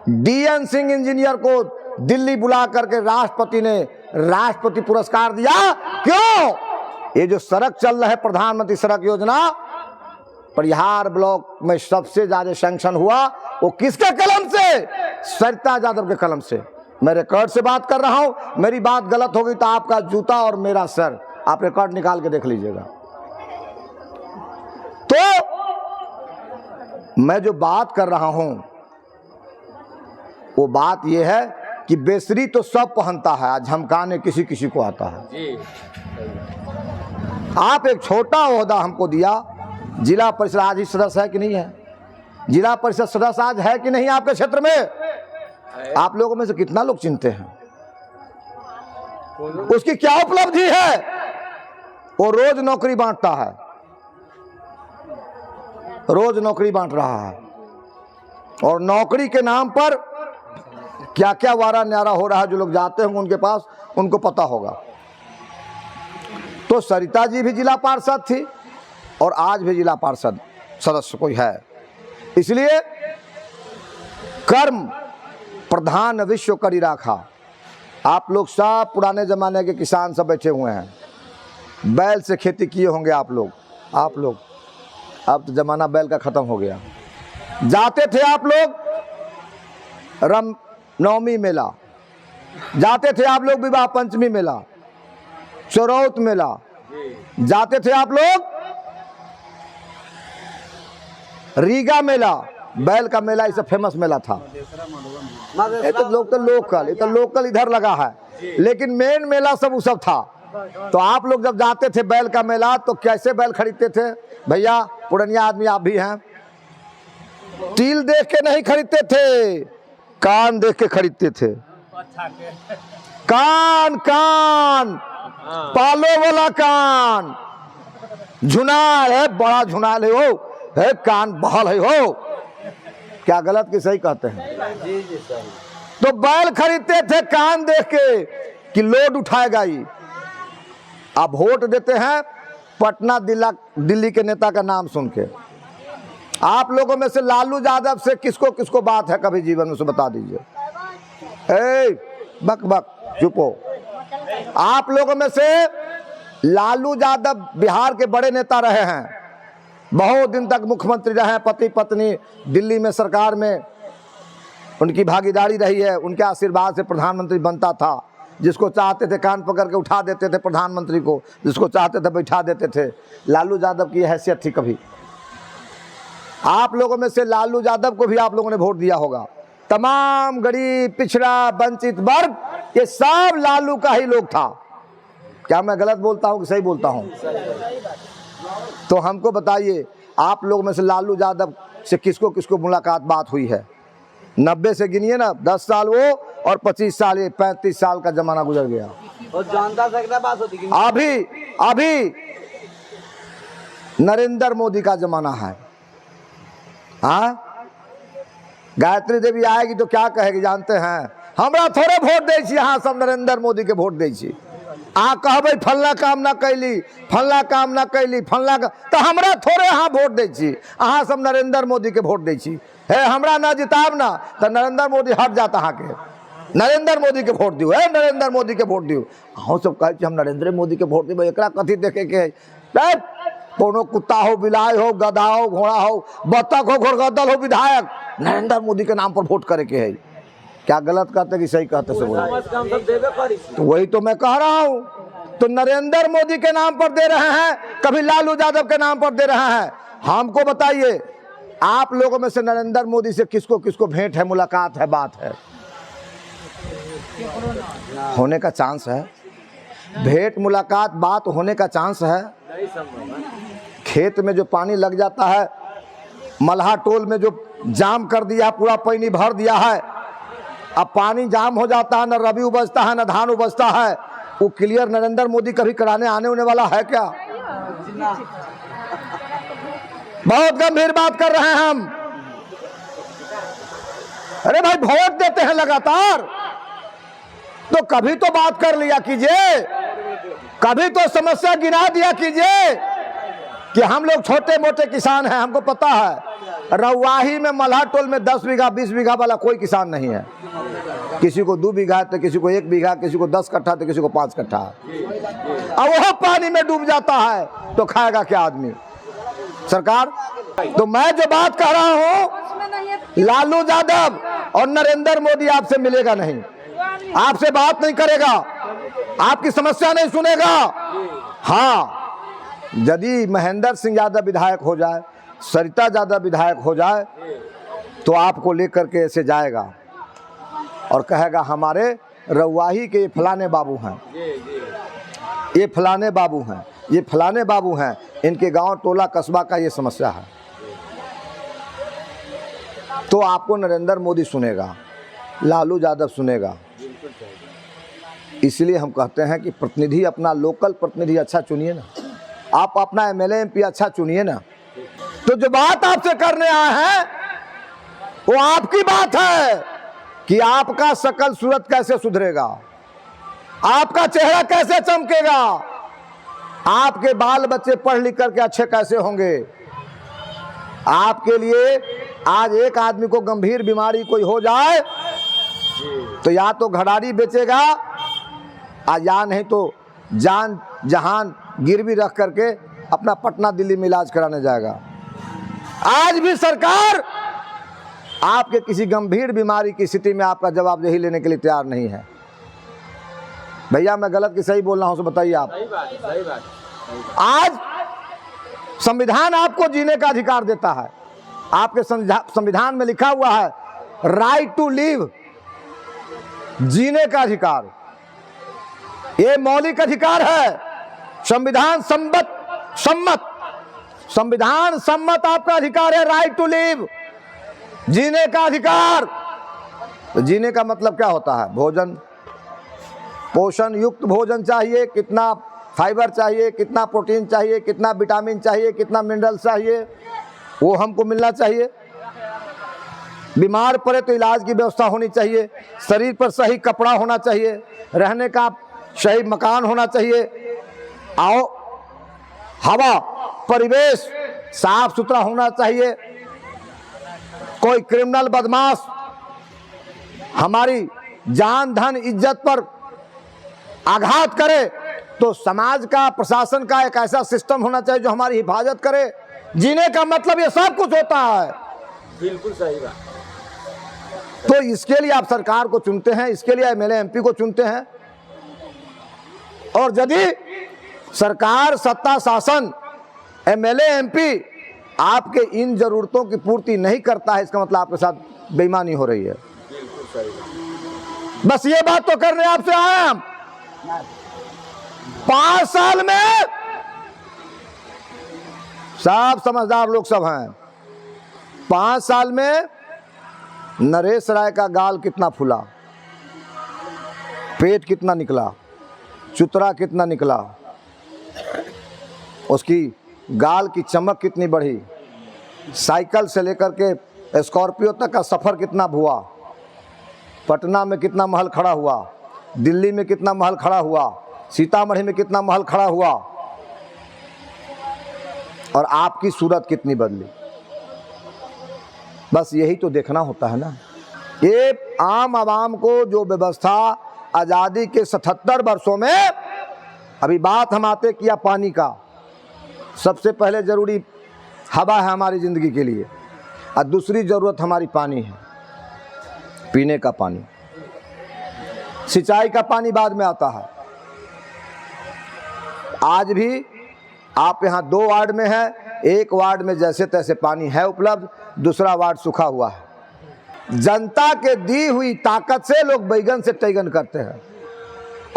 डीएन सिंह इंजीनियर को दिल्ली बुला करके राष्ट्रपति ने राष्ट्रपति पुरस्कार दिया। क्यों? ये जो सड़क चल रहा है प्रधानमंत्री सड़क योजना, परिहार ब्लॉक में सबसे ज्यादा सैंक्शन हुआ वो किसके कलम से? सरिता यादव के कलम से। मैं रिकॉर्ड से बात कर रहा हूं, मेरी बात गलत होगी तो आपका जूता और मेरा सर, आप रिकॉर्ड निकाल के देख लीजिएगा। तो मैं जो बात कर रहा हूं वो बात यह है कि बेसरी तो सब पहनता है, झमकाने किसी किसी को आता है। आप एक छोटा ओहदा हमको दिया, जिला परिषद आज ही सदस्य है कि नहीं है? जिला परिषद सदस्य आज है कि नहीं आपके क्षेत्र में? आप लोगों में से कितना लोग चिंते हैं? उसकी क्या उपलब्धि है? वो रोज नौकरी बांटता है, रोज नौकरी बांट रहा है, और नौकरी के नाम पर क्या क्या वारा न्यारा हो रहा है। जो लोग जाते होंगे उनके पास, उनको पता होगा। तो सरिता जी भी जिला पार्षद थी और आज भी जिला पार्षद सदस्य कोई है। इसलिए कर्म प्रधान विश्व करी राखा। आप लोग सब पुराने जमाने के किसान सब बैठे हुए हैं, बैल से खेती किए होंगे आप लोग। अब तो जमाना बैल का खत्म हो गया। जाते थे आप लोग राम नवमी मेला, जाते थे आप लोग विवाह पंचमी मेला, चौरात मेला, जाते थे आप लोग रीगा मेला, बैल का मेला, इसे फेमस मेला था। ये तो लोकल इधर लगा है, लेकिन मेन मेला सब वो सब था। तो आप लोग जब जाते थे बैल का मेला तो कैसे बैल खरीदते थे भैया? पुरानिया आदमी आप भी हैं, तिल देख के नहीं खरीदते थे, कान देख के खरीदते थे। कान पालो वाला कान, झुनाल है, बड़ा झुनाल है है, कान बहल है हो। क्या गलत कि सही कहते हैं? जी सही। तो बैल खरीदते थे कान देख के कि लोड उठाएगा ये। अब वोट देते हैं पटना दिल्ली के नेता का नाम सुन के। आप लोगों में से लालू यादव से किसको किसको बात है कभी जीवन में, से बता दीजिए। बक बक चुपो। आप लोगों में से लालू यादव बिहार के बड़े नेता रहे हैं, बहुत दिन तक मुख्यमंत्री रहे हैं, पति पत्नी दिल्ली में सरकार में उनकी भागीदारी रही है, उनके आशीर्वाद से प्रधानमंत्री बनता था। जिसको चाहते थे कान पकड़ के उठा देते थे प्रधानमंत्री को, जिसको चाहते थे बैठा देते थे। लालू यादव की हैसियत थी कभी। आप लोगों में से लालू यादव को भी आप लोगों ने वोट दिया होगा। तमाम गरीब, पिछड़ा, वंचित वर्ग, ये सब लालू का ही लोग था। क्या मैं गलत बोलता हूँ कि सही बोलता हूँ? तो हमको बताइए, आप लोगों में से लालू यादव से किसको किसको मुलाकात बात हुई है? 90 से गिनिए ना, 10 साल वो और 25 साल ये, 35 साल का जमाना गुजर गया। और जानता सकता बात होती कि अभी नरेंद्र मोदी का जमाना है। हाँ, गायत्री देवी आएगी तो क्या कहेगी जानते हैं? हमरा थोड़े वोट दे छी, हाँ सब नरेंद्र मोदी के वोट दे छी। कहबे फल्ला काम ना कैली, फल्ला काम ना कैली, फल्ला का, तो हमरा थोड़े यहाँ वोट दे छी, अहाँ सब नरेंद्र मोदी के वोट दे छी। हे हमरा ना जिताब ना तो नरेंद्र मोदी हट जाता अहाँ के, नरेंद्र मोदी के वोट दियो, हे नरेंद्र मोदी के वोट दियो। अहूँ सब कहे हम नरेंद्र मोदी के वोट देव, एकरा कथी देखे के? कोनो कुत्ता हो, बिलाई हो, गधा हो, घोड़ा हो, बत्तख हो, घोड़गदल हो, विधायक, नरेंद्र मोदी के नाम पर वोट करे के है। क्या गलत कहते कि सही कहते? तो वही तो मैं कह रहा हूँ। तो नरेंद्र मोदी के नाम पर दे रहे हैं, कभी लालू यादव के नाम पर दे रहे हैं। हमको बताइए, आप लोगों में से नरेंद्र मोदी से किसको किसको भेंट है, मुलाकात है, बात है? होने का चांस है, भेंट मुलाकात बात होने का चांस है। खेत में जो पानी लग जाता है, मल्हा टोल में जो जाम कर दिया, पूरा पानी भर दिया है, अब पानी जाम हो जाता है, न रबी उपजता है, न धान उपजता है, वो क्लियर नरेंद्र मोदी कभी कराने आने होने वाला है क्या? बहुत गंभीर बात कर रहे हैं हम। अरे भाई वोट देते हैं लगातार, तो कभी तो बात कर लिया कीजिए, कभी तो समस्या गिना दिया कीजिए कि हम लोग छोटे मोटे किसान हैं। हमको पता है रवाही में, मल्हा टोल में 10 बीघा 20 बीघा वाला कोई किसान नहीं है। किसी को 2 बीघा तो किसी को 1 बीघा, किसी को 10 कट्ठा तो किसी को 5 कट्ठा। अब वह पानी में डूब जाता है तो खाएगा क्या आदमी? सरकार। तो मैं जो बात कह रहा हूं, लालू यादव और नरेंद्र मोदी आपसे मिलेगा नहीं, आपसे बात नहीं करेगा, आपकी समस्या नहीं सुनेगा। हाँ, यदि महेंद्र सिंह यादव विधायक हो जाए, सरिता यादव विधायक हो जाए, तो आपको लेकर के ऐसे जाएगा और कहेगा हमारे रवाही के ये फलाने बाबू हैं, ये फलाने बाबू हैं, ये फलाने बाबू हैं, इनके गांव टोला कस्बा का ये समस्या है। तो आपको नरेंद्र मोदी सुनेगा, लालू यादव सुनेगा। इसलिए हम कहते हैं कि प्रतिनिधि अपना लोकल प्रतिनिधि अच्छा चुनिए ना, आप अपना एमएलए एमपी अच्छा चुनिए ना। तो जो बात आपसे करने आए हैं वो आपकी बात है कि आपका शकल सूरत कैसे सुधरेगा, आपका चेहरा कैसे चमकेगा, आपके बाल बच्चे पढ़ लिख करके अच्छे कैसे होंगे। आपके लिए आज एक आदमी को गंभीर बीमारी कोई हो जाए तो या तो घड़ारी बेचेगा या नहीं तो जान जहान गिरवी रख करके अपना पटना दिल्ली में इलाज कराने जाएगा। आज भी सरकार आपके किसी गंभीर बीमारी की स्थिति में आपका जवाबदेही लेने के लिए तैयार नहीं है। भैया मैं गलत कि सही बोल रहा हूं, तो बताइए आप। सही बात। आज संविधान आपको जीने का अधिकार देता है, आपके संविधान में लिखा हुआ है राइट टू लिव, जीने का अधिकार, ये मौलिक अधिकार है। संविधान सम्मत आपका अधिकार है, राइट टू लिव, जीने का अधिकार। तो जीने का मतलब क्या होता है? भोजन, पोषण युक्त भोजन चाहिए, कितना फाइबर चाहिए, कितना प्रोटीन चाहिए, कितना विटामिन चाहिए, कितना मिनरल चाहिए, वो हमको मिलना चाहिए। बीमार पड़े तो इलाज की व्यवस्था होनी चाहिए, शरीर पर सही कपड़ा होना चाहिए, रहने का सही मकान होना चाहिए, आओ हवा परिवेश साफ सुथरा होना चाहिए। कोई क्रिमिनल बदमाश हमारी जान धन इज्जत पर आघात करे तो समाज का प्रशासन का एक ऐसा सिस्टम होना चाहिए जो हमारी हिफाजत करे। जीने का मतलब ये सब कुछ होता है। बिल्कुल सही बात। तो इसके लिए आप सरकार को चुनते हैं, इसके लिए एमएलए एमपी को चुनते हैं। और यदि सरकार सत्ता शासन एमएलए एमपी आपके इन जरूरतों की पूर्ति नहीं करता है, इसका मतलब आपके साथ बेईमानी हो रही है। बिल्कुल सही बात। बस ये बात तो करने आपसे आए हम। 5 साल में सब समझदार लोग सब हैं। 5 साल में नरेश राय का गाल कितना फूला, पेट कितना निकला, चुतरा कितना निकला, उसकी गाल की चमक कितनी बढ़ी, साइकिल से लेकर के स्कॉर्पियो तक का सफर कितना हुआ, पटना में कितना महल खड़ा हुआ, दिल्ली में कितना महल खड़ा हुआ, सीतामढ़ी में कितना महल खड़ा हुआ, और आपकी सूरत कितनी बदली। बस यही तो देखना होता है ना। ये आम आवाम को जो व्यवस्था आज़ादी के 77 वर्षों में, अभी बात हम आते किया पानी का, सबसे पहले ज़रूरी हवा है हमारी ज़िंदगी के लिए, और दूसरी ज़रूरत हमारी पानी है, पीने का पानी। सिंचाई का पानी बाद में आता है। आज भी आप यहाँ 2 वार्ड में है, एक वार्ड में जैसे तैसे पानी है उपलब्ध, दूसरा वार्ड सूखा हुआ है। जनता के दी हुई ताकत से लोग बैगन से टैगन करते हैं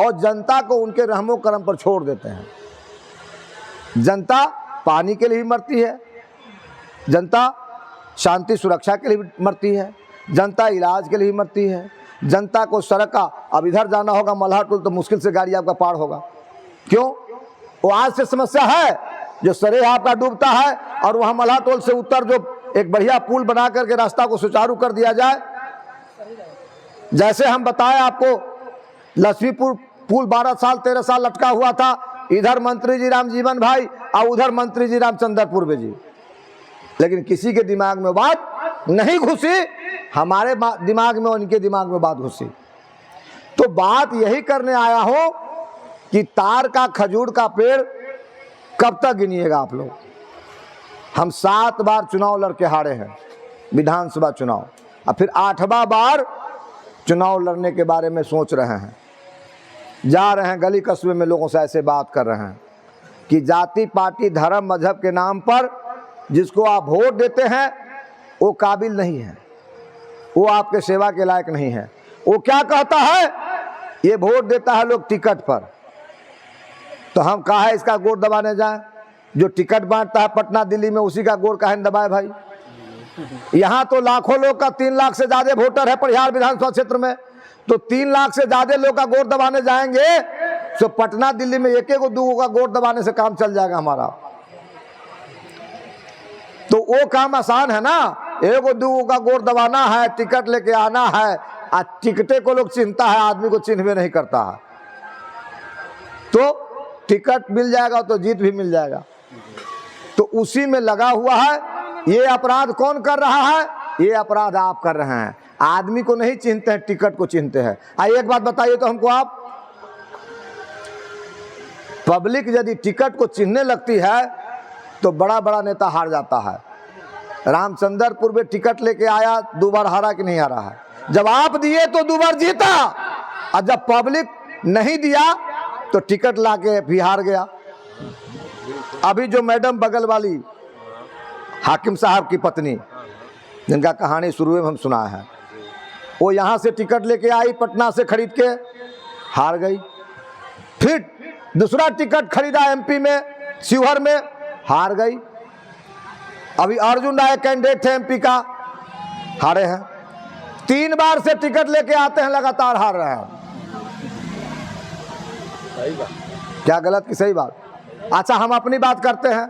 और जनता को उनके रहमो करम पर छोड़ देते हैं। जनता पानी के लिए भी मरती है, जनता शांति सुरक्षा के लिए भी मरती है, जनता इलाज के लिए भी मरती है, जनता को सड़क का, अब इधर जाना होगा मल्हार टोल तो मुश्किल से गाड़ी आपका पार होगा। क्यों? वो आज से समस्या है जो सरे आपका डूबता है, और वहाँ मल्हार टोल से उत्तर जो एक बढ़िया पुल बना करके रास्ता को सुचारू कर दिया जाए। जैसे हम बताएं आपको, लक्ष्मीपुर पुल 12 साल 13 साल लटका हुआ था, इधर मंत्री जी रामजीवन भाई और उधर मंत्री जी रामचंद्र पूर्वे जी, लेकिन किसी के दिमाग में बात नहीं घुसी, हमारे दिमाग में उनके दिमाग में बात घुसी। तो बात यही करने आया हूं कि तार का खजूर का पेड़ कब तक गिनिएगा आप लोग। हम 7 बार चुनाव लड़के हारे हैं, विधानसभा चुनाव, और फिर 8वां बार चुनाव लड़ने के बारे में सोच रहे हैं। जा रहे हैं गली कस्बे में, लोगों से ऐसे बात कर रहे हैं कि जाति पार्टी धर्म मजहब के नाम पर जिसको आप वोट देते हैं वो काबिल नहीं है, वो आपके सेवा के लायक नहीं है। वो क्या कहता है? ये वोट देता है लोग टिकट पर। तो हम कहा है इसका गोड़ दबाने जाए? जो टिकट बांटता है पटना दिल्ली में, उसी का गोड़ काहे न दबाए भाई। यहाँ तो लाखों लोग का 3 लाख से ज्यादा वोटर है परिहार विधानसभा क्षेत्र में, तो 3 लाख से ज्यादा लोग का गोद दबाने जाएंगे तो पटना दिल्ली में एक एक दो का गोद दबाने से काम चल जाएगा हमारा। तो वो काम आसान है ना, एक दो का गोद दबाना है, टिकट लेके आना है। आज टिकटे को लोग चिंता है, आदमी को चिन्हवे नहीं करता है। तो टिकट मिल जाएगा तो जीत भी मिल जाएगा। तो उसी में लगा हुआ है। ये अपराध कौन कर रहा है? ये अपराध आप कर रहे हैं। आदमी को नहीं चिन्हते हैं, टिकट को चिन्हते हैं। आइए एक बात बताइए तो हमको आप, पब्लिक यदि टिकट को चिन्हने लगती है तो बड़ा बड़ा नेता हार जाता है। रामचंद्रपुर में टिकट लेके आया, 2 बार हारा कि नहीं हारा है? जब आप दिए तो 2 बार जीता, और जब पब्लिक नहीं दिया तो टिकट लाके भी हार गया। अभी जो मैडम बगल वाली हाकिम साहब की पत्नी, जिनका कहानी शुरू में हम सुना है, वो यहाँ से टिकट लेके आई, पटना से खरीद के हार गई। फिर दूसरा टिकट खरीदा एमपी में, शिवहर में, हार गई। अभी अर्जुन राय कैंडिडेट थे एमपी का, हारे हैं। 3 बार से टिकट लेके आते हैं, लगातार हार रहे हैं। सही बात। क्या गलत की सही बात? अच्छा, हम अपनी बात करते हैं।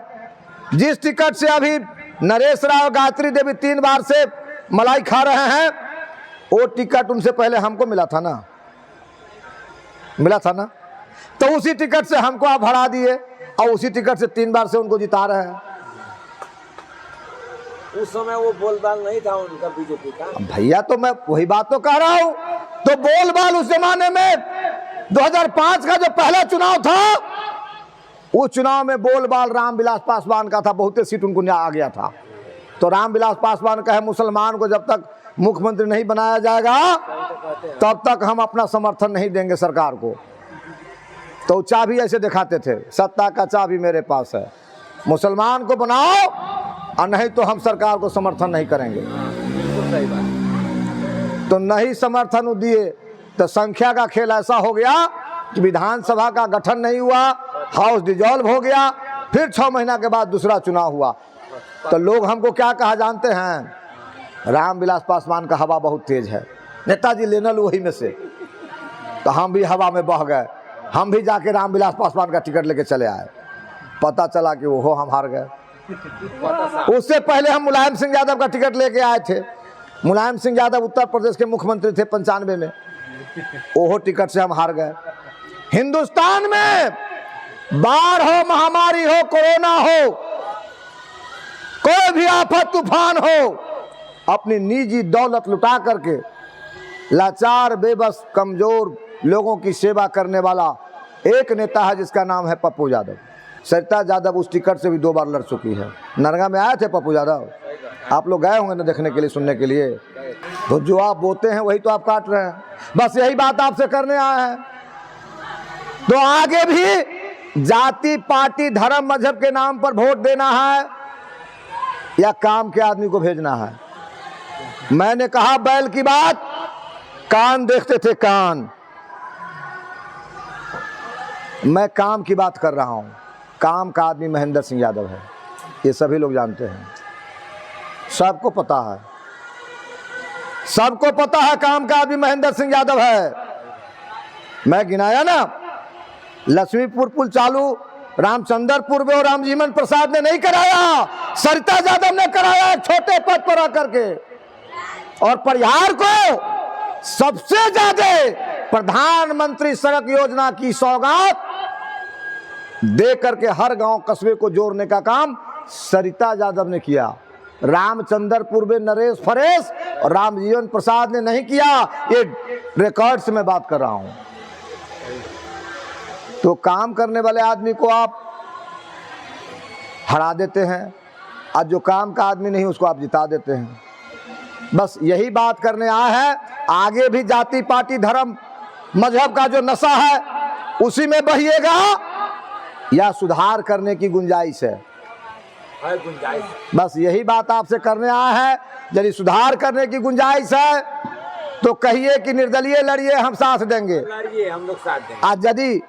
जिस टिकट से अभी नरेश राव, गायत्री देवी 3 बार से मलाई खा रहे हैं, वो टिकट उनसे पहले हमको मिला था ना, मिला था ना। तो उसी टिकट से हमको आप हरा दिए और उसी टिकट से 3 बार से उनको जिता रहे हैं। उस समय वो बोलबाल नहीं था उनका बीजेपी का। भैया तो मैं वही बात तो कह रहा हूं। तो बोलबाल उस जमाने में 2005 का जो पहला चुनाव था, उस चुनाव में बोलबाल रामविलास पासवान का था। बहुत सीट उनको आ गया था। तो रामविलास पासवान कहे मुसलमान को जब तक मुख्यमंत्री नहीं बनाया जाएगा तब तक हम अपना समर्थन नहीं देंगे सरकार को। तो चाबी ऐसे दिखाते थे, सत्ता का चाबी मेरे पास है, मुसलमान को बनाओ और नहीं तो हम सरकार को समर्थन नहीं करेंगे। सही बात। तो नहीं समर्थन दिए तो संख्या का खेल ऐसा हो गया कि विधानसभा का गठन नहीं हुआ, हाउस डिसॉल्व हो गया। फिर 6 महीना के बाद दूसरा चुनाव हुआ। तो लोग हमको क्या कहा जानते हैं? रामविलास पासवान का हवा बहुत तेज है, नेताजी लेनल वही में से। तो हम भी हवा में बह गए, हम भी जाके रामविलास पासवान का टिकट लेके चले आए। पता चला कि वो हम हार गए। उससे पहले हम मुलायम सिंह यादव का टिकट लेके आए थे। मुलायम सिंह यादव उत्तर प्रदेश के मुख्यमंत्री थे 95 में, ओहो टिकट से हम हार गए। हिंदुस्तान में बाढ़ हो, महामारी हो, कोरोना हो, कोई भी आफत तूफान हो, अपनी निजी दौलत लुटा करके लाचार, बेबस, कमजोर लोगों की सेवा करने वाला एक नेता है जिसका नाम है पप्पू यादव। सरिता यादव उस टिकट से भी 2 बार लड़ चुकी है। नरगा में आए थे पप्पू यादव, आप लोग गए होंगे ना देखने के लिए, सुनने के लिए। तो जो आप बोते हैं वही तो आप काट रहे हैं। बस यही बात आपसे करने आए हैं। तो आगे भी जाति, पार्टी, धर्म, मजहब के नाम पर वोट देना है या काम के आदमी को भेजना है? मैंने कहा बैल की बात कान देखते थे, कान। मैं काम की बात कर रहा हूं। काम का आदमी महेंद्र सिंह यादव है, ये सभी लोग जानते हैं, सबको पता है, सबको पता है काम का आदमी महेंद्र सिंह यादव है। मैं गिनाया ना, लक्ष्मीपुर पुल चालू रामचंद्रपुर में और रामजीवन प्रसाद ने नहीं कराया, सरिता यादव ने कराया, छोटे पद पर आकर के। और परिहार को सबसे ज्यादा प्रधानमंत्री सड़क योजना की सौगात दे करके हर गांव कस्बे को जोड़ने का काम सरिता यादव ने किया। रामचंद्रपुर में नरेश फरेश और रामजीवन प्रसाद ने नहीं किया। ये रिकॉर्ड से मैं बात कर रहा हूं। तो काम करने वाले आदमी को आप हरा देते हैं, आज जो काम का आदमी नहीं उसको आप जिता देते हैं। बस यही बात करने आया है। आगे भी जाति, पार्टी, धर्म, मजहब का जो नशा है उसी में बहिएगा या सुधार करने की गुंजाइश है? गुंजाइश। बस यही बात आपसे करने आया है। यदि सुधार करने की गुंजाइश है तो कहिए कि निर्दलीय लड़िए, हम साथ देंगे। लड़िए, हम लोग साथ देंगे। आज यदि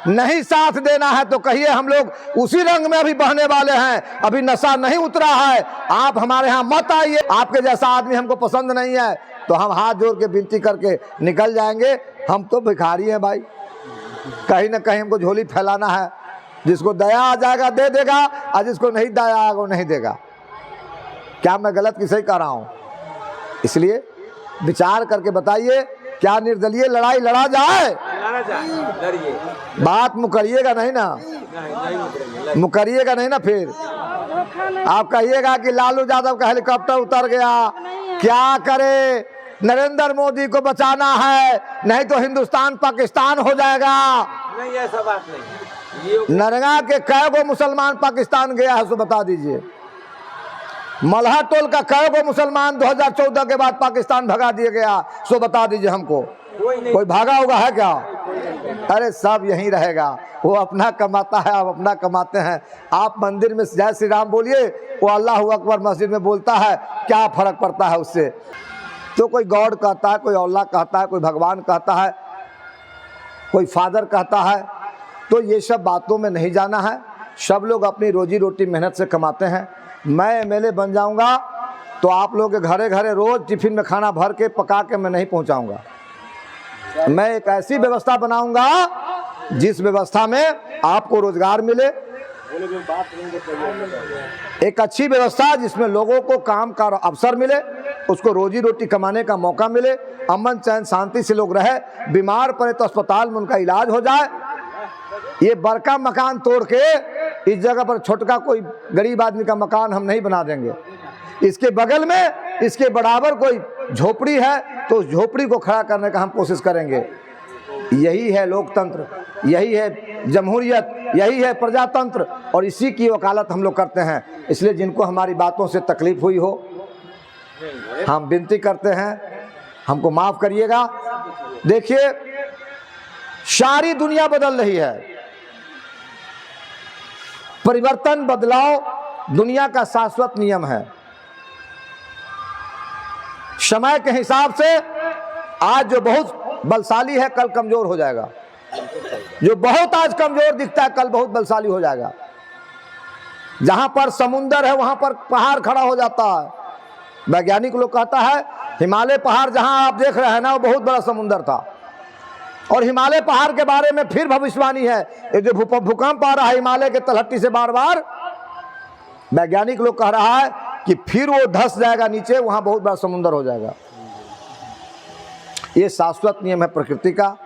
नहीं साथ देना है तो कहिए, हम लोग उसी रंग में अभी बहने वाले हैं, अभी नशा नहीं उतरा है। आप हमारे यहाँ मत आइए, आपके जैसा आदमी हमको पसंद नहीं है, तो हम हाथ जोड़ के विनती करके निकल जाएंगे। हम तो भिखारी हैं भाई, कहीं ना कहीं हमको झोली फैलाना है। जिसको दया आ जाएगा दे देगा, और जिसको नहीं दया आएगा वो नहीं देगा। क्या मैं गलत किसे ही कह रहा हूँ? इसलिए विचार करके बताइए, क्या निर्दलीय लड़ाई लड़ा जाए? बात मुकरिएगा नहीं ना, मुकरिएगा नहीं ना। फिर आप कहिएगा कि लालू यादव का हेलीकॉप्टर उतर गया, क्या करे, नरेंद्र मोदी को बचाना है, नहीं तो हिंदुस्तान पाकिस्तान हो जाएगा। नहीं, ऐसा बात नहीं। नरगा के कै गो मुसलमान पाकिस्तान गया है, सो बता दीजिए। मल्हा टोल का कै गो मुसलमान 2014 के बाद पाकिस्तान भगा दिया गया, सो बता दीजिए हमको। कोई भागा होगा है क्या? अरे सब यहीं रहेगा, वो अपना कमाता है, आप अपना कमाते हैं। आप मंदिर में जय श्री राम बोलिए, वो अल्लाह अकबर मस्जिद में बोलता है, क्या फर्क पड़ता है उससे? तो कोई गॉड कहता है, कोई अल्लाह कहता है, कोई भगवान कहता है, कोई फादर कहता है। तो ये सब बातों में नहीं जाना है। सब लोग अपनी रोजी रोटी मेहनत से कमाते हैं। मैं एमएलए बन जाऊंगा तो आप लोग के घरे घरे रोज टिफिन में खाना भर के पका के मैं नहीं पहुंचाऊंगा। मैं एक ऐसी व्यवस्था बनाऊंगा जिस व्यवस्था में आपको रोजगार मिले, एक अच्छी व्यवस्था जिसमें लोगों को काम का अवसर मिले, उसको रोजी रोटी कमाने का मौका मिले, अमन चैन शांति से लोग रहे, बीमार पड़े तो अस्पताल में उनका इलाज हो जाए। ये बड़का मकान तोड़ के इस जगह पर छोटका कोई गरीब आदमी का मकान हम नहीं बना देंगे। इसके बगल में इसके बराबर कोई झोपड़ी है तो उस झोपड़ी को खड़ा करने का हम कोशिश करेंगे। यही है लोकतंत्र, यही है जमहूरियत, यही है प्रजातंत्र, और इसी की वकालत हम लोग करते हैं। इसलिए जिनको हमारी बातों से तकलीफ हुई हो, हम विनती करते हैं, हमको माफ करिएगा। देखिए, सारी दुनिया बदल रही है, परिवर्तन बदलाव दुनिया का शाश्वत नियम है। समय के हिसाब से आज जो बहुत बलशाली है कल कमजोर हो जाएगा, जो बहुत आज कमजोर दिखता है कल बहुत बलशाली हो जाएगा। जहां पर समुंदर है वहां पर पहाड़ खड़ा हो जाता है। वैज्ञानिक लोग कहता है हिमालय पहाड़ जहां आप देख रहे हैं ना, वो बहुत बड़ा समुंदर था। और हिमालय पहाड़ के बारे में फिर भविष्यवाणी है, ये जो भूकंप आ रहा है हिमालय के तलहटी से बार बार, वैज्ञानिक लोग कह रहा है कि फिर वो धंस जाएगा नीचे, वहां बहुत बड़ा समुंदर हो जाएगा। ये शाश्वत नियम है प्रकृति का।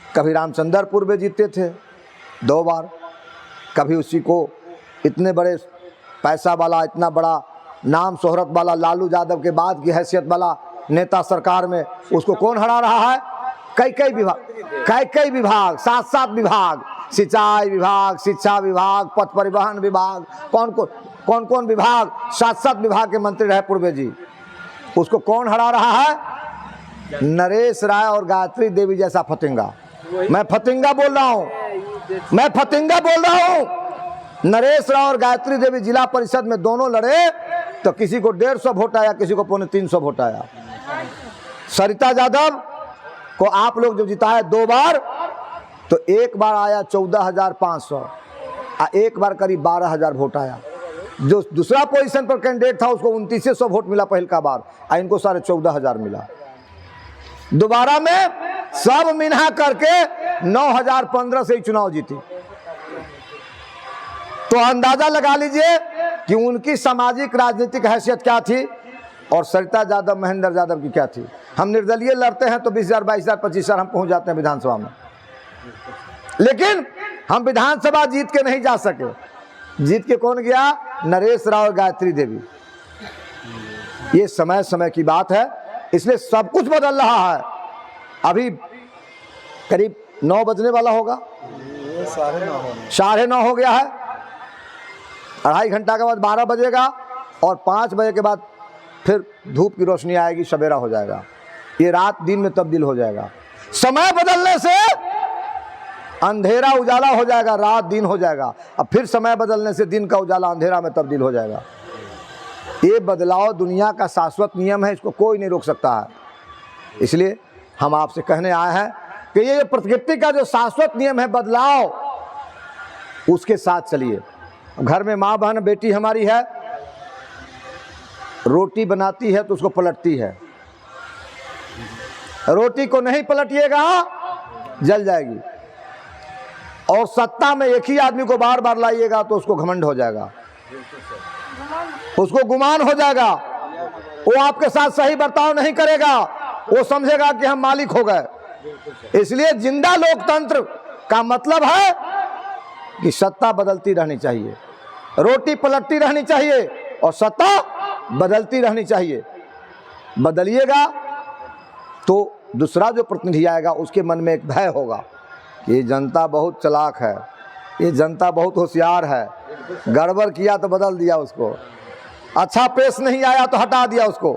कभी रामचंद्र पूर्व जीते थे 2 बार, कभी उसी को इतने बड़े पैसा वाला, इतना बड़ा नाम शोहरत वाला लालू यादव के बाद की हैसियत वाला नेता सरकार में, उसको कौन हरा रहा है? कई विभाग, 7 विभाग, सिंचाई विभाग, शिक्षा विभाग, पथ परिवहन विभाग, कौन कौन विभाग, 7 विभाग के मंत्री रहे पूर्वे जी। उसको कौन हरा रहा है? नरेश राय और गायत्री देवी जैसा फतिंगा। मैं फतिंगा बोल रहा हूँ, मैं फतिंगा बोल रहा हूँ। नरेश राय और गायत्री देवी जिला परिषद में दोनों लड़े तो किसी को 150 वोट आया, किसी को 350 वोट आया। सरिता यादव को आप लोग जो जिताए 2 बार, तो एक बार आया 14,500 और एक बार करीब 12,000 वोट आया। जो दूसरा पोजीशन पर कैंडिडेट था उसको 2900 वोट मिला पहल का बार, और इनको 14,500 मिला। दोबारा में सब मिला करके 9,015 से ही चुनाव जीती। तो अंदाजा लगा लीजिए कि उनकी सामाजिक राजनीतिक हैसियत क्या थी और सरिता यादव, महेंद्र यादव की क्या थी। हम निर्दलीय लड़ते हैं तो 20,000, 22,000, 25,000 हम पहुंच जाते हैं विधानसभा में, लेकिन हम विधानसभा जीत के नहीं जा सके। जीत के कौन गया? नरेश राव और गायत्री देवी। ये समय समय की बात है, इसलिए सब कुछ बदल रहा है। अभी करीब 9 बजने वाला होगा, 9:30 हो गया है। 2.5 घंटा के बाद 12 बजेगा और 5 बजे के बाद फिर धूप की रोशनी आएगी, सवेरा हो जाएगा। ये रात दिन में तब्दील हो जाएगा। समय बदलने से अंधेरा उजाला हो जाएगा, रात दिन हो जाएगा। अब फिर समय बदलने से दिन का उजाला अंधेरा में तब्दील हो जाएगा। ये बदलाव दुनिया का शाश्वत नियम है, इसको कोई नहीं रोक सकता है। इसलिए हम आपसे कहने आए हैं कि ये प्रकृति का जो शाश्वत नियम है बदलाव, उसके साथ चलिए। घर में माँ बहन बेटी हमारी है, रोटी बनाती है तो उसको पलटती है, रोटी को नहीं पलटिएगा जल जाएगी। और सत्ता में एक ही आदमी को बार बार लाइएगा तो उसको घमंड हो जाएगा, उसको गुमान हो जाएगा, वो आपके साथ सही बर्ताव नहीं करेगा, वो समझेगा कि हम मालिक हो गए। इसलिए जिंदा लोकतंत्र का मतलब है कि सत्ता बदलती रहनी चाहिए, रोटी पलटती रहनी चाहिए और सत्ता बदलती रहनी चाहिए। बदलिएगा तो दूसरा जो प्रतिनिधि आएगा उसके मन में एक भय होगा कि ये जनता बहुत चालाक है, ये जनता बहुत होशियार है, गड़बड़ किया तो बदल दिया उसको, अच्छा पेश नहीं आया तो हटा दिया उसको,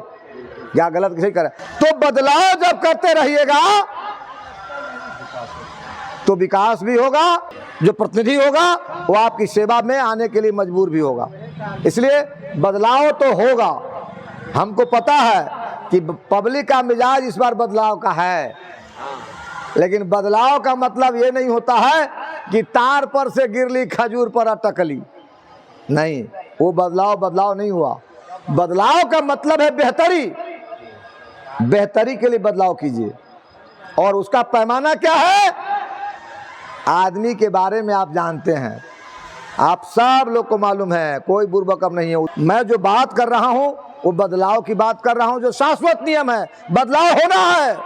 क्या गलत किसी करे। तो बदलाव जब करते रहिएगा तो विकास भी होगा, जो प्रतिनिधि होगा वो आपकी सेवा में आने के लिए मजबूर भी होगा। इसलिए बदलाव तो होगा, हमको पता है कि पब्लिक का मिजाज इस बार बदलाव का है, लेकिन बदलाव का मतलब ये नहीं होता है कि तार पर से गिरली खजूर पर अटकली, नहीं, वो बदलाव नहीं हुआ। बदलाव का मतलब है बेहतरी, बेहतरी के लिए बदलाव कीजिए। और उसका पैमाना क्या है? आदमी के बारे में आप जानते हैं, आप सब लोग को मालूम है, कोई बुर्बक नहीं है। मैं जो बात कर रहा हूं वो बदलाव की बात कर रहा हूं, जो शाश्वत नियम है। बदलाव होना है,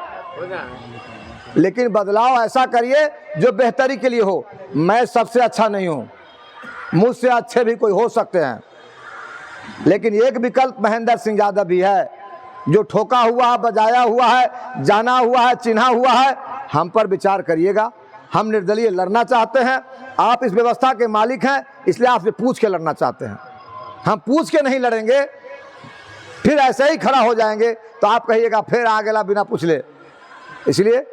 लेकिन बदलाव ऐसा करिए जो बेहतरी के लिए हो। मैं सबसे अच्छा नहीं हूं, मुझसे अच्छे भी कोई हो सकते हैं, लेकिन एक विकल्प महेंद्र सिंह यादव भी है, जो ठोका हुआ, बजाया हुआ है, जाना हुआ है, चिन्हा हुआ है। हम पर विचार करिएगा। हम निर्दलीय लड़ना चाहते हैं, आप इस व्यवस्था के मालिक हैं, इसलिए आपसे पूछ के लड़ना चाहते हैं। हम पूछ के नहीं लड़ेंगे, फिर ऐसे ही खड़ा हो जाएंगे तो आप कहिएगा फिर आ गया बिना पूछ ले। इसलिए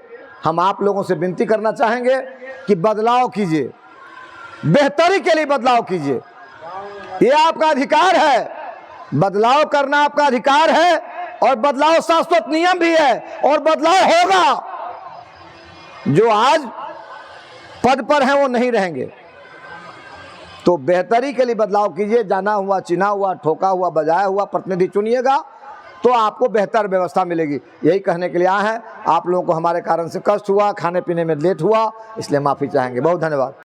हम आप लोगों से विनती करना चाहेंगे कि बदलाव कीजिए, बेहतरी के लिए बदलाव कीजिए। ये आपका अधिकार है, बदलाव करना आपका अधिकार है, और बदलाव शाश्वत नियम भी है, और बदलाव होगा। जो आज पद पर हैं वो नहीं रहेंगे, तो बेहतरी के लिए बदलाव कीजिए। जाना हुआ, चिन्हा हुआ, ठोका हुआ, बजाया हुआ प्रतिनिधि चुनिएगा तो आपको बेहतर व्यवस्था मिलेगी। यही कहने के लिए आए हैं। आप लोगों को हमारे कारण से कष्ट हुआ, खाने पीने में लेट हुआ, इसलिए माफ़ी चाहेंगे। बहुत धन्यवाद।